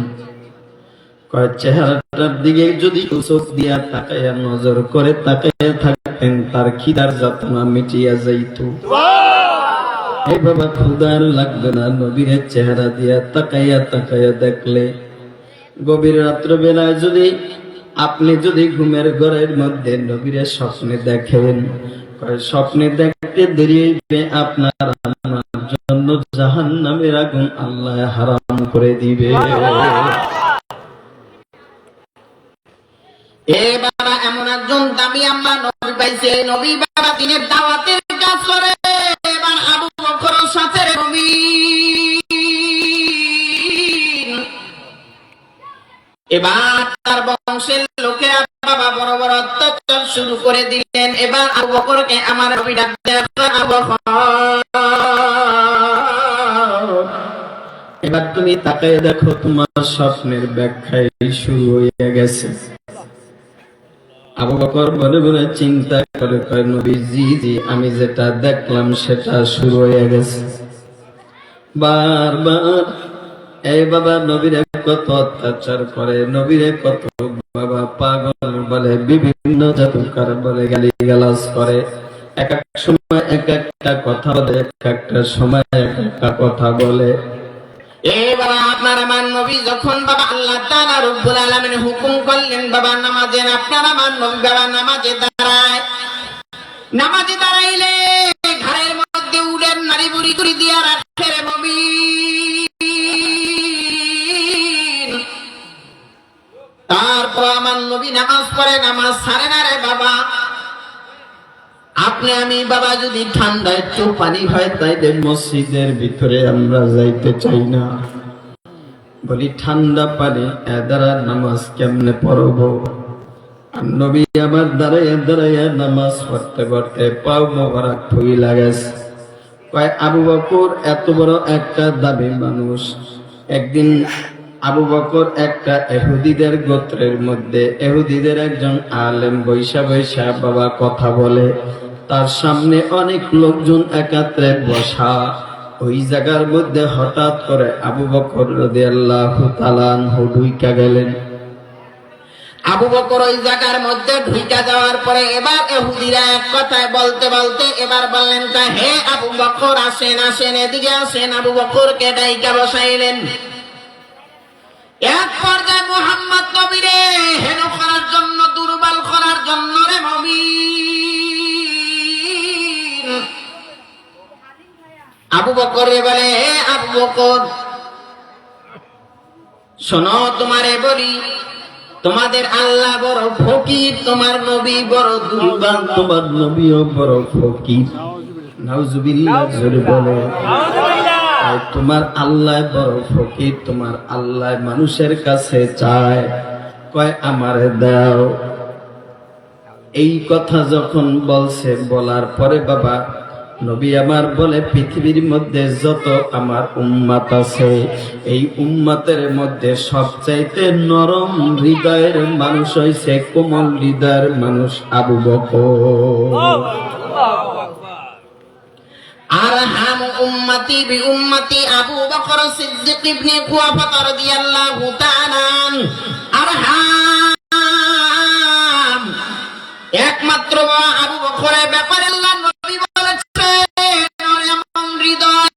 কয় চেহারাটার দিকে যদি চোখ দিয়া তাকায়া নজর করে তাকায়া থাকতেন, তার খিদার যাতনা মিটিয়া যাইত। এই বাবা, ক্ষুধার লাগবে না নবীর চেহারা দিয়া তাকায়া তাকায়া দেখলে। গভীর রাত্র বেলায় যদি আপনি যদি ঘুমের ঘরের মধ্যে নবীর স্বপ্নে দেখেন, স্বপ্নে দেখতে দেরি হইবে আপনার আমার জন্য জাহান্নামের আগুন আল্লাহ হারাম করে দিবে। এ বাবা এমন একজন দামি আমরা নবী পাইছে, নবী বাবা দিনের দাওয়াতের কাজ করে। এবার আবু বকরের সাথে নবী এবার তার বংশের লোকেরা বাবা বড় বড় অত্যাচার শুরু করে দিলেন। এবার আবু বকরকে আমার নবী ডাক দেন, আবু বকর এবার তুমি তাকায় দেখো, তোমার স্বপ্নের ব্যাখ্যায় শুরু হয়ে গেছে। আবু বকর বলে বলে চিন্তা করে কয়, নবী জি জি, আমি যেটা দেখলাম সেটা শুরু হয়ে গেছে। বারবার এই বাবা নবীরে কত অত্যাচার করে, নবীরে কত বাবা পাগল বলে, বিভিন্ন জাদুকার বলে, গালিগালাজ করে, এক এক সময় এক একটা কথা বলে, এক একটা সময় এক একটা কথা বলে। এবার আপনার আমার নবী যখন বাবা আল্লাহ তাআলা রব্বুল আলামিন হুকুম করলেন বাবা নামাজের, আপনার আমার নবী বাবা নামাজে দাঁড়ায়। নামাজে দাঁড়াইলে ঘরের মধ্যে উলের নারী বুড়ি করে দিয়া রাখে রে নবী। তারপর আমার নবী নামাজ পড়ে, নামাজ ছাড়ে না রে বাবা। আপনি আমি বাবা যদি ঠান্ডায় একটু পানি হয় তাইলে মসজিদের ভিতরে আমরা যাইতে চাই না, বলি ঠান্ডা পানি দ্বারা নামাজ কেমনে পড়ব। আর নবী আমার দাঁড়াইয়া দাঁড়াইয়া নামাজ পড়তে পড়তে পাও মোবারক ঠুই লাগেছে। কয় আবু বকর এত বড় একটা দামি মানুষ। একদিন আবু বকর একটা এহুদিদের গোত্রের মধ্যে এহুদিদের একজন আলেম বৈশা বৈশা বাবা কথা বলে, তার সামনে অনেক লোকজন একাত্রে বসা। ওই জায়গার মধ্যে হঠাৎ করে আবু বকর রাদিয়াল্লাহু তাআলা আনহু ঢুইকা গেলেন। আবু বকর ওই জায়গার মধ্যে ঢুইকা যাওয়ার পরে এবার ইহুদিরা এক কথায় বলতে বলতে এবার বললেন, হে আবু বকর আসেন আসেন, এদিকে আসেন। আবু বকরকে ডাইকা বসাইলেন। এক পর্যায়ে মুহাম্মদ নবীরে হেন করার জন্য, দুর্বল করার জন্য রে মুমিন আবু বকর বলে, হে আবু বকর শোনো, তোমারে বলি, তোমাদের আল্লাহ বড় ফকির, তোমার নবী বড় দুর্বল। তোমার নবীও বড় ফকির। নাউজুবিল্লাহ জোরে বলে। আর তোমার আল্লাহ বড় ফকির, তোমার আল্লাহ মানুষের কাছে চায়, কয় আমারে দাও। এই কথা যখন বলছে, বলার পরে বাবা নবী আমার বলে, পৃথিবীর মধ্যে যত আমার উম্মত আছে, এই উম্মতের মধ্যে সবচাইতে নরম হৃদয়ের মানুষ হইছে, কোমল হৃদয়ের মানুষ আবু বকর। আরহাম উম্মতি বি উম্মতি আবু বকর সিদ্দিক ইবনে কুওয়াফা রাদিয়াল্লাহু তাআলা। আরহাম একমাত্র আবু বকরের ব্যাপারে আল্লাহ নবী বলেছেন, এমন হৃদয়,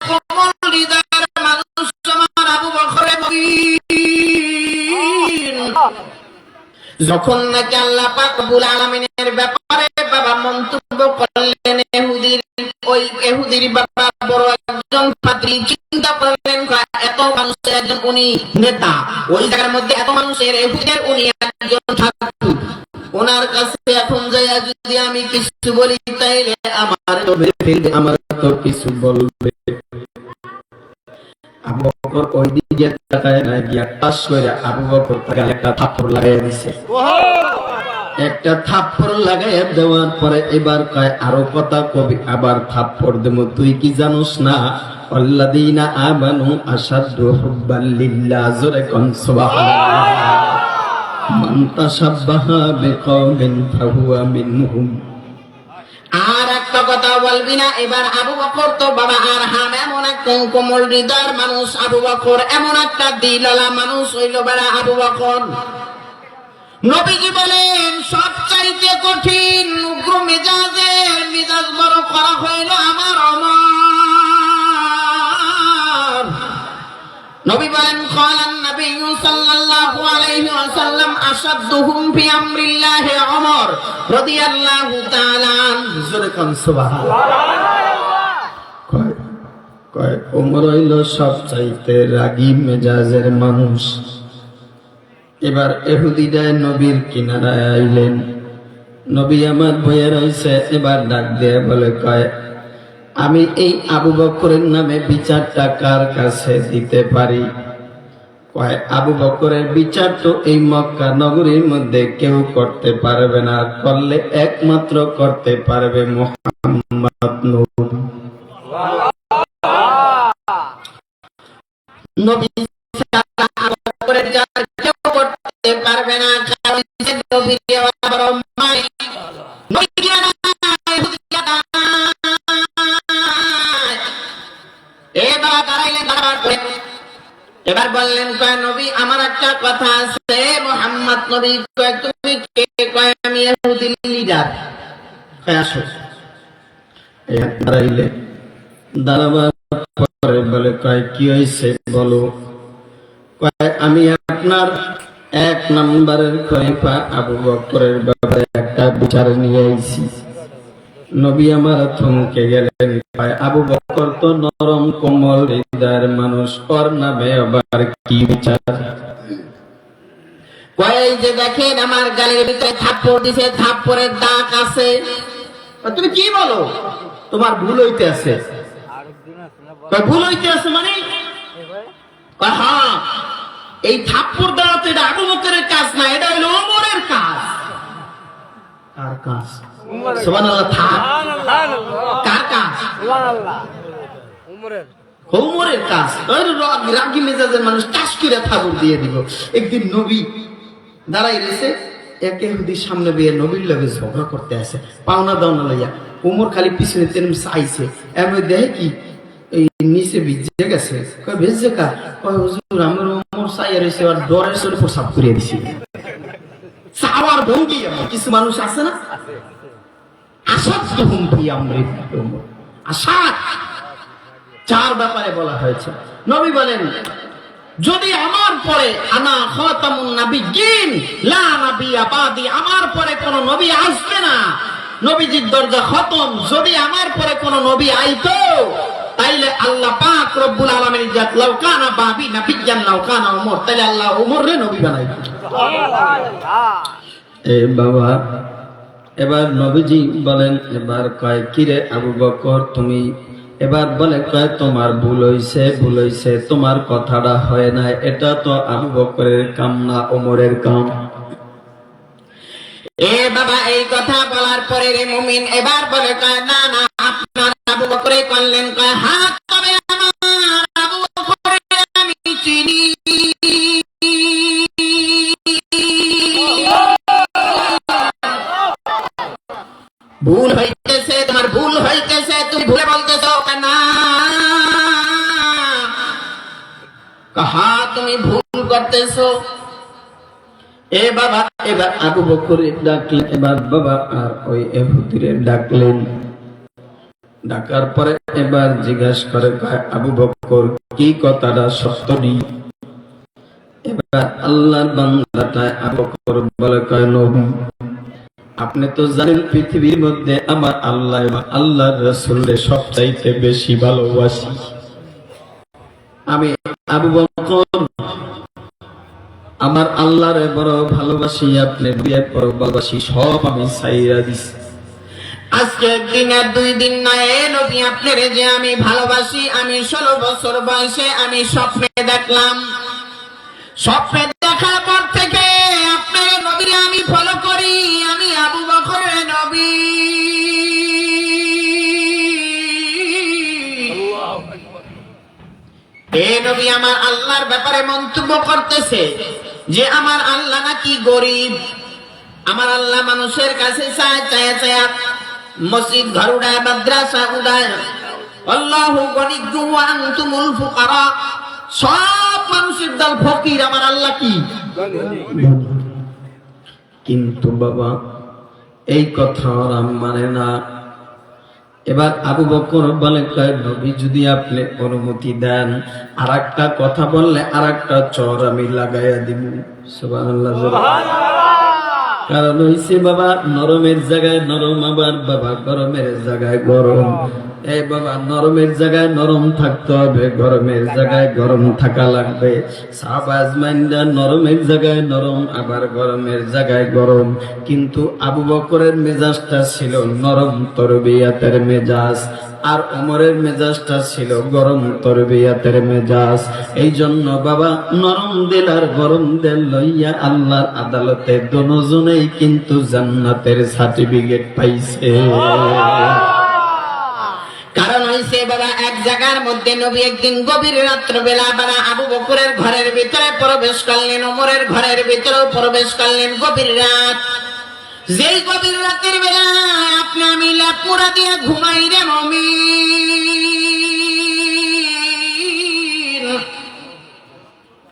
কোমল হৃদয়ের মানুষ আমার আবু বকরের নবী। যখন নাকি আল্লাহ পাক রব্বুল আলামিনের ব্যাপারে বাবা মন্তব্য করলেন, ইহুদির বাবা বড় একজন পাদ্রী চিন্তা করলেন, এত মানুষের একজন উনি নেতা, ওই জায়গার মধ্যে এত মানুষের ইহুদিদের উনি একজন থাকতো, ওনার কাছে এখন যাইয়া যদি আমি কিছু বলি তাইলে আমার তো মেরে ফেলবে, আমার তো কিছু বলবে। আবু বকর ওই দিকে তাকায় না, গিয়া টাস করে আবু বকর তাকে একটা থাপ্পড় লাগাইয়া দিছে। একটা থাপ্পড় লাগাইয়া দেওয়ার পরে এবার কয়, আরো কথা কবি, আবার থাপ্পড় দেব। তুই কি জানোস না, আল্লাযীনা আমানু আশাদ্দু হুব্বান লিল্লাহ, জোরে কোন সুবহানাল্লাহ। মান তাশাব্বাহা বিকওমিন ফাহুয়া মিনহুম। আর একটা কথা বলবি না। এবার আবু বকর তো বাবা আরহাম এমন এক কোমল হৃদয়ের মানুষ, আবু বকর এমন একটা দিলওয়ালা মানুষ হইল বেড়া আবু বকর। নবীজি বলেন, সবচাইতে কঠিন উগ্র মেজাজের মেজাজ বড় করা হইল আমার ওমর। নবী বলেন, ক্বালান নবী সাল্লাল্লাহু আলাইহি ওয়াসাল্লাম আশাদ্দুহুম ফি আমরিল্লাহি ওমর রাদিয়াল্লাহু তাআলা আনহু। জোরে কোন সুবহানাল্লাহ। কয় ওমর হইল সবচাইতে রাগী মেজাজের মানুষ। এবার এহুদিটায় নবীর কিনারায় আইলেন। নবী আমার বইয়ে রয়েছে, এবার ডাক দিয়ে বলে কয়, আমি এই আবু বকরের নামে বিচারটা কার কাছে দিতে পারি? কয়, আবু বকরের বিচার তো এই মক্কা নগরীর মধ্যে কেউ করতে পারবে না, করলে একমাত্র করতে পারবে মুহাম্মদ নূর। নবী ছাড়া আবু বকরের বিচার কেউ করতে পারবে না, কারণ সে নবীর বড় মাই। এবার দাঁড়াইলেন, দাঁড়াবার পরে এবার বললেন, কয় নবী আমার একটা কথা আছে। মুহাম্মদ নবী কয়, তুমি কে? কয়, আমি ইহুদি লিডার। কয়, আসো। দাঁড়াইলে, দাঁড়াবার পরে বলে কয়, কি হয়েছে বলো। কয়, আমি আপনার 1 নম্বরের খলিফা আবু বকরের ব্যাপারে একটা বিচার নিয়ে আইছি। নবী আমার থমকে গেলেন। কয়, আবু বকর তো নরম কোমল হৃদয়ের মানুষ, ওর নামে আবার কি বিচার? কয়, এই যে দেখেন আমার গালের ভিতরে থাপ্পড় দিছে, থাপ্পড়ের দাগ আছে। তুমি কি বলো? তোমার ভুল হইতে আছে। কয়, ভুল হইতে আছে মানে? কয়, হ্যাঁ, এই থাপ্পড় দেওয়া তো এটা আবু বকরের কাজ না, এটা হইলো ওমরের কাজ। কার কাজ? সুবহানাল্লাহ। থাক, কার কাজ? ওমরের কাজ। রাগী মেজাজের মানুষ টাস করে থাপ্পড় দিয়ে দিব। একদিন নবী দাঁড়াই রয়েছে, এক ইহুদির সামনে বেয়ে নবীর লগে ঝগড়া করতে আছে, পাওনা দাওনা লইয়া। ওমর খালি পিছনে তেমন চাইছে, এমন দেখে কি এই নিচে ভিজে গেছে। কয়, ভেজে কা? কয়, হুজুর আমার ওমর চাইয়া রয়েছে, আর ডরের চলে প্রসাব করিয়ে দিছি। চাওয়ার ভঙ্গি এমন কিছু মানুষ আছে না, আসাদ হুমকি আমৃত আসাদ। 4 ব্যাপারে বলা হয়েছে। নবী বলেন, যদি আমার পরে আনা খাতামুন নাবিয়্যিন লা নাবিয়্যা বাদি, আমার পরে কোন নবী আসবে না, নবীজির দরজা খতম। যদি আমার পরে কোন নবী আইতো, তাইলে আল্লাহ পাক রব্বুল আলামিন জাত লাউ কানা বাবি নাবিয়্যান লাউ কানা ওমর, তাইলে আল্লাহ ওমররে নবী বানাইতো। এ বাবা, এবার নবীজি বলেন, এবার কয়, কিরে আবু বকর তুমি? এবার বলে, কয়, তোমার ভুল হইছে, ভুল হইছে, তোমার কথাটা হয় না, এটা তো আবু বকরের কাম না, ওমরের কাম। এ বাবা, এই কথা বলার পরে রে মুমিন এবার বলে, কয়, না না, আপনার আবু বকরে করলেন। কয়, হ্যাঁ, তবে আমার আবু বকরে আমি চিনি। ভুল হইতেছে, তোমার ভুল হইতেছে, তুমি ভুলে বলতেছো না। হ্যাঁ, তুমি ভুল করতেছো। এ বাবা, এবার আবু বকরের ডাকলেন। এবার বাবা আর ওই ইহুদিরে ডাকলেন। ডাকার পরে এবার জিজ্ঞাসা করে, কয়, আবু বকর কি কথাটা সত্য নি? এবার আল্লাহর বান্দাটা আবু বকর বলে, কয়, নবী আপনি তো জানেন পৃথিবীর মধ্যে আমার আল্লাহ এবং আল্লাহর রাসূলকে সবচাইতে বেশি ভালোবাসি। আমি আবু বকর আমার আল্লাহরে বড় ভালোবাসি, আপনার বিয়ে বড় ভালোবাসি, সব আমি ছাইরা দিছি। আজকে একদিন আর 2 দিন নয়, এ নবী আপনারে যে আমি ভালোবাসি, আমি 16 বছর বয়সে আমি স্বপ্নে দেখলাম। স্বপ্নে দেখার পর থেকে আপনার নবীরে আমি ফলো করি। আমি আবু বকরের নবী। এ নবী আমার আল্লাহর ব্যাপারে মন্তব্য করতেছে যে আমার আল্লাহ নাকি গরিব, আমার আল্লাহ মানুষের কাছে চায়, চায় চায় মসজিদ ঘর উড়ায়, মাদ্রাসা উড়ায়। আল্লাহু গনিয়্যুন ওয়া আনতুমুল ফুকারা, সব মানুষের দল ফকির, আমার আল্লাহ কি? কিন্তু বাবা এই কথা ওরা মানে না। এবার আবু বকর বলে, কয়, নবী যদি আপনি অনুমতি দেন, আর একটা কথা বললে আর একটা চর আমি লাগাইয়া দিব। সুবহানাল্লাহ। কারণ হইছে বাবা নরমের জায়গায় নরম, আবার বাবা গরমের জায়গায় গরম। এই বাবা নরমের জায়গায় নরম থাকতে হবে, গরমের জায়গায় গরম থাকা লাগবে। সাহাবা আজমাইনরা নরমের জায়গায় নরম, আবার গরমের জায়গায় গরম। কিন্তু আবু বকরের মেজাজটা ছিল নরম তরবিয়াতের মেজাজ, আর ওমরের মেজাজটা ছিল গরম তরবিয়াতের মেজাজ। এই জন্য বাবা নরম দিল আর গরম দিল লইয়া আল্লাহর আদালতে দুজনেই কিন্তু জান্নাতের সার্টিফিকেট পাইছে। কারণ হইছে বাবা এক জায়গার মধ্যে নবী একদিন গভীর রাত্রবেলা বাবা আবু বকরের ঘরের ভিতরে প্রবেশ করলেন, ওমরের ঘরের ভিতরেও প্রবেশ করলেন গভীর রাত। যেই গভীর রাতের বেলা আপনি আমি লেপ মুড়া দিয়ে ঘুমাই রে মুমিন,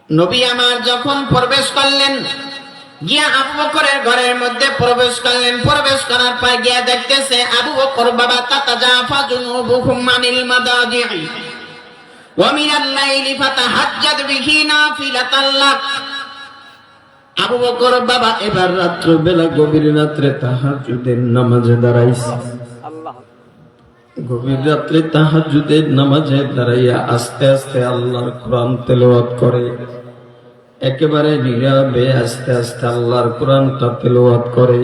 নবী আমার যখন প্রবেশ করলেন, গিয়া আবু বকরের ঘরের মধ্যে প্রবেশ করলেন। প্রবেশ করার পর গিয়া দেখতেছে আবু বকর বাবা তাতাজাফা জুনুবুহুম আনিল মাদাজি'i ওয়া মিনাল লাইলি ফাতাহাজ্জাদ বিহি নাফিলাতাল লাক। আবু বকর বাবা এবার রাত্রবেলা গভীর রাত্রে তাহাজ্জুদের নামাজে দাঁড়াইছে। গভীর রাত্রে তাহাজ্জুদের নামাজে দাঁড়াইয়া আস্তে আস্তে আল্লাহর কোরআন তেলাওয়াত করে। একেবারে নীরবে আস্তে আস্তে আল্লাহর কোরআনটা তেলাওয়াত করে।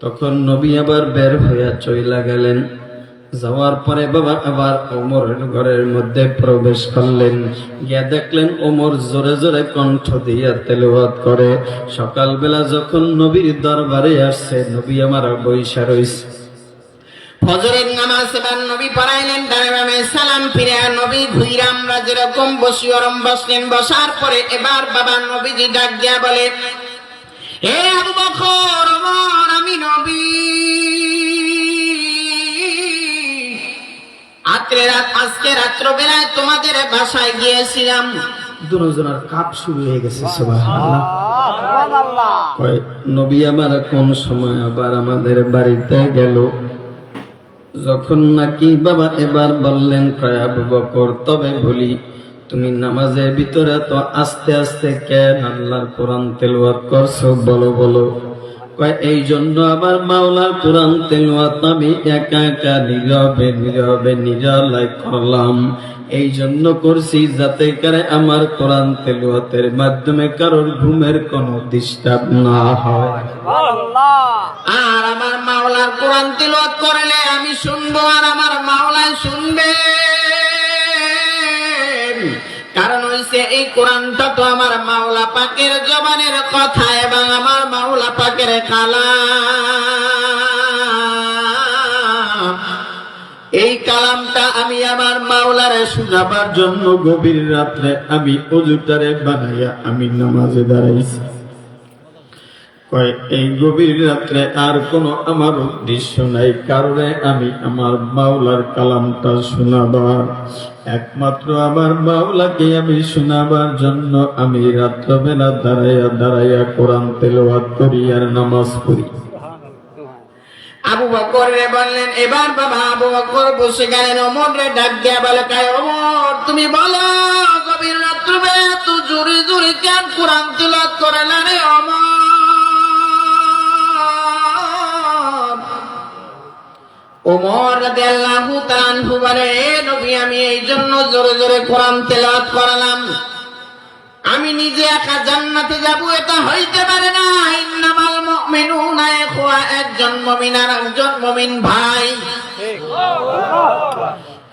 তখন নবী আবার বের হইয়া চইলা গেলেন। যাওয়ার পরে বাবা আবার ওমরের ঘরের মধ্যে প্রবেশ করলেন। গিয়া দেখলেন ওমর জোরে জোরে কণ্ঠ দিয়া তেলাওয়াত করে। সকালবেলা যখন নবীর দরবারে আসছে, নবী আমার বইসা রইছে। ফজরের নামাজ এবার নবী পড়াইলেন, দাঁড়াবে সালাম ফিরে নবী ঘুইরা আমরা যেরকম বসি ওরম বসলেন। বসার পরে এবার বাবা নবীজি ডাক দিয়া বলে, হে আবু বকর, ওমর, আমি নবী আজকে রাত্রবেলায় তোমাদের বাসায় গিয়েছিলাম। দুজনের কাপ শুরু হয়ে গেছে। সুবহানাল্লাহ। কয়, নবী আমার কোন সময় আবার আমাদের বাড়িতে গেল? যখন নাকি বাবা এবার বললেন, কয় আবু বকর, তবে বলি তুমি নামাজের ভিতরে তো আস্তে আস্তে কেন আল্লাহর কোরআন তেলাওয়াত করছো, বলো বলো। কয়, এই জন্য আবার মাওলার কোরআন তেলাওয়াত আমি একা একা নীরবে নীরবে নিরালায় করলাম। এই জন্য করছি যাতে করে আমার কোরআন তেলাওয়াতের মাধ্যমে কারোর ঘুমের কোনো ডিস্টার্ব না হয়। আর আমার মাওলার কোরআন তিলাওয়াত করলে আমি শুনবো, আর আমার মাওলা শুনবে। কারণ হইছে এই কোরআনটা তো আমার মাওলা পাকের জবানের কথা এবং আমার মাওলা পাকের কালাম। এই কালামটা আমি আমার মাওলারে শোনাবার জন্য গভীর রাত্রে আমি অজুটারে বানাইয়া আমি নামাজে দাঁড়াইছি। কয়, এই গভীর রাত্রে আর কোনো আমার উদ্দেশ্য নাই, কারণে আমি আমার মাওলার কালামটা শোনাবার, একমাত্র আমার মাওলাকে আমি শোনাবার জন্য আমি রাত্রবেলা দাঁড়াইয়া দাঁড়াইয়া কোরআন তেলাওয়াত করি আর নামাজ পড়ি। আবু বকর রে বললেন, এবার বাবা আবু বকর বসে গেলেন। ওমর রে ডাক দিয়া বলে, কায় ওমর, তুমি বলো গভীর রাত্রে এত জোরে জোরে কেন কোরআন তিলাওয়াত করে না রে ওমর? ওমর রাদিয়াল্লাহু তাআলা আনহু বলে, নবী আমি এই জন্য জোরে জোরে কোরআন তেলাওয়াত করালাম, আমি নিজে একা জান্নাতে যাব এটা হইতে পারে না। ইন্নামাল মুমিনুনা ইখওয়া, একজন মুমিন আর একজন মুমিন ভাই।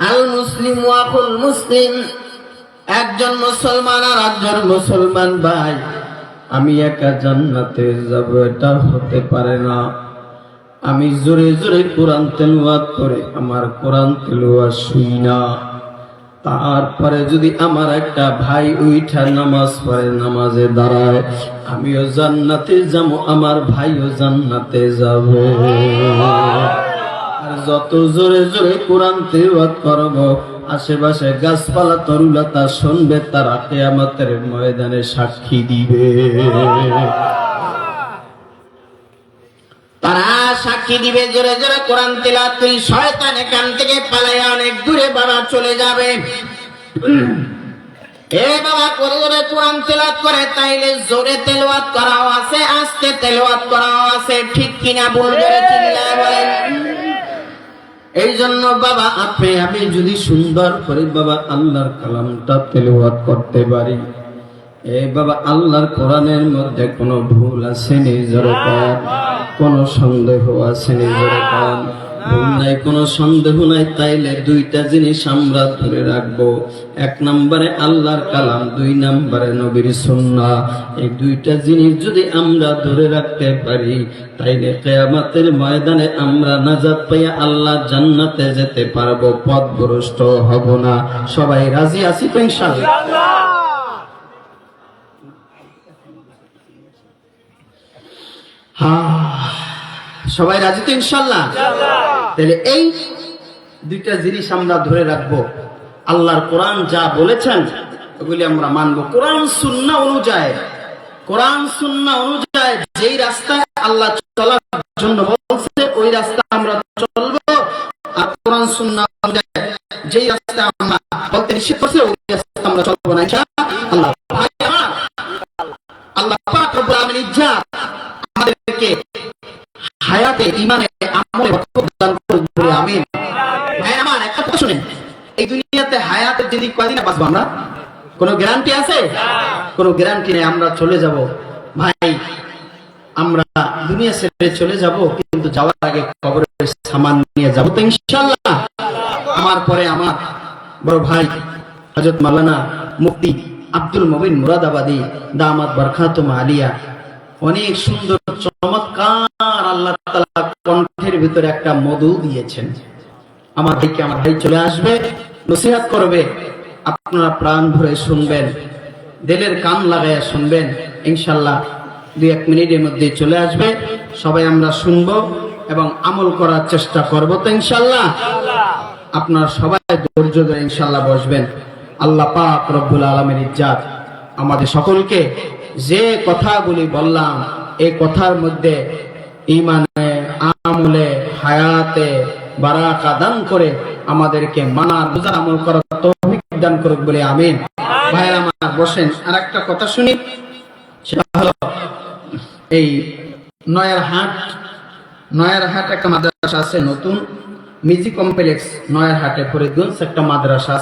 আল মুসলিম ওয়া আখুল মুসলিম, একজন মুসলমান আর একজন মুসলমান ভাই। আমি একা জান্নাতে যাব এটা হতে পারে না। আমি জোরে জোরে কোরআন তেলাওয়াত করে আমার কোরআন তেলাওয়াত শুনি না, তারপরে যদি আমার একটা ভাই উইঠা নামাজ পড়ে নামাজে দাঁড়ায়, আমিও জান্নাতে যাব, আমার ভাইও জান্নাতে যাবে। আর যত জোরে জোরে কোরআন তেলাওয়াত করব, আশেপাশে গাছপালা তরুলতা শুনবে, তারা কিয়ামতের ময়দানে সাক্ষী দিবে। তারা সাক্ষী দিবে জোরে জোরে কোরআন তেলাওয়াত করি, শয়তান এখান থেকে পালাইয়া অনেক দূরে বাবা চলে যাবে। এ বাবা করে জোরে কোরআন তেলাওয়াত করে, তাইলে জোরে তেলাওয়াত করাও আছে, আস্তে তেলাওয়াত করাও আছে, ঠিক কিনা ভুল করে চিল্লায় বলেন। এই জন্য বাবা আপনি আমি যদি সুন্দর করে বাবা আল্লাহর কালামটা তেলাওয়াত করতে পারি, এই বাবা আল্লাহর কোরআনের মধ্যে কোনো ভুল আছে নিজের কান, কোনো সন্দেহ আছে নিজের কান, ভুল নাই কোনো সন্দেহ নাই, তাইলে দুইটা জিনিস আমরা ধরে রাখবো। এক নম্বরে আল্লাহর কালাম, দুই নম্বরে নবীর সুন্নাহ। এই দুইটা জিনিস যদি আমরা ধরে রাখতে পারি, তাইলে কিয়ামতের ময়দানে আমরা নাজাত পাইয়া আল্লাহ জান্নাতে যেতে পারবো, পথভ্রষ্ট হব না। সবাই রাজি আছি তো ইনশাআল্লাহ? সবাই রাজি তো ইনশাআল্লাহ? তাহলে এই দুইটা জিনিস আমরা ধরে রাখবো। আল্লাহর কোরআন যা বলেছেন ওগুলি আমরা মানবো। কোরআন সুন্নাহ অনুযায়ী যেই রাস্তায় আল্লাহ চলার জন্য বলছে ওই রাস্তা আমরা চলবো, আর কোরআন সুন্নাহ অনুযায়ী যেই রাস্তা আমরা বলতে নিষেধ করছে ওই রাস্তা আমরা চলবো না ইনশাআল্লাহ। আল্লাহ পাক রব্বুল আলামিন ইজ্জাত আমাদেরকে হায়াতে ঈমানে আমলে বরকত দান করুন বলে আমিন। ভাই আমার একটা কথা শুনেন, এই দুনিয়াতে হায়াতের দিন কয়দিন বাঁচবো আমরা? কোনো গ্যারান্টি আছে? কোনো গ্যারান্টি নেই। আমরা চলে যাব ভাই, আমরা দুনিয়া ছেড়ে চলে যাব, কিন্তু যাওয়ার আগে কবরের সামান নিয়ে যাব তো ইনশাআল্লাহ। আমার পরে আমার বড় ভাই হযরত মাওলানা মুফতি আব্দুল মুবিন মুরাদাবাদী দামাত বরকাতুম আলিয়া অনেক সুন্দর চমৎকার আল্লাহ তাআলা কণ্ঠের ভিতরে একটা মধু দিয়েছেন। আমার ভাই চলে আসবে, নসিহত করবে, আপনারা প্রাণ ভরে শুনবেন, দিলের কান লাগায়া শুনবেন ইনশাআল্লাহ। 2-1 মিনিটের মধ্যে চলে আসবে, সবাই আমরা শুনবো এবং আমল করার চেষ্টা করবো তো ইনশাআল্লাহ। আপনারা সবাই ধৈর্য ধরে ইনশাআল্লাহ বসবেন। আল্লাহ পাক রব্বুল আলামিন ইজ্জাত আমাদের সকলকে যে কথাগুলি বললাম এই কথার মধ্যে ঈমানে, আমলে, হায়াতে বারাকা দান করে আমাদেরকে মানার বুঝার আমল করার তৌফিক দান করুক বলে আমিন। ভাইরা আমার বসেন, আর একটা কথা শুনি, সেটা হলো এই নয়ারহাট একটা মাদ্রাসা আছে নতুন, মিউজিক কমপ্লেক্স নয়ারহাটে ফরিদগঞ্জ একটা মাদ্রাসা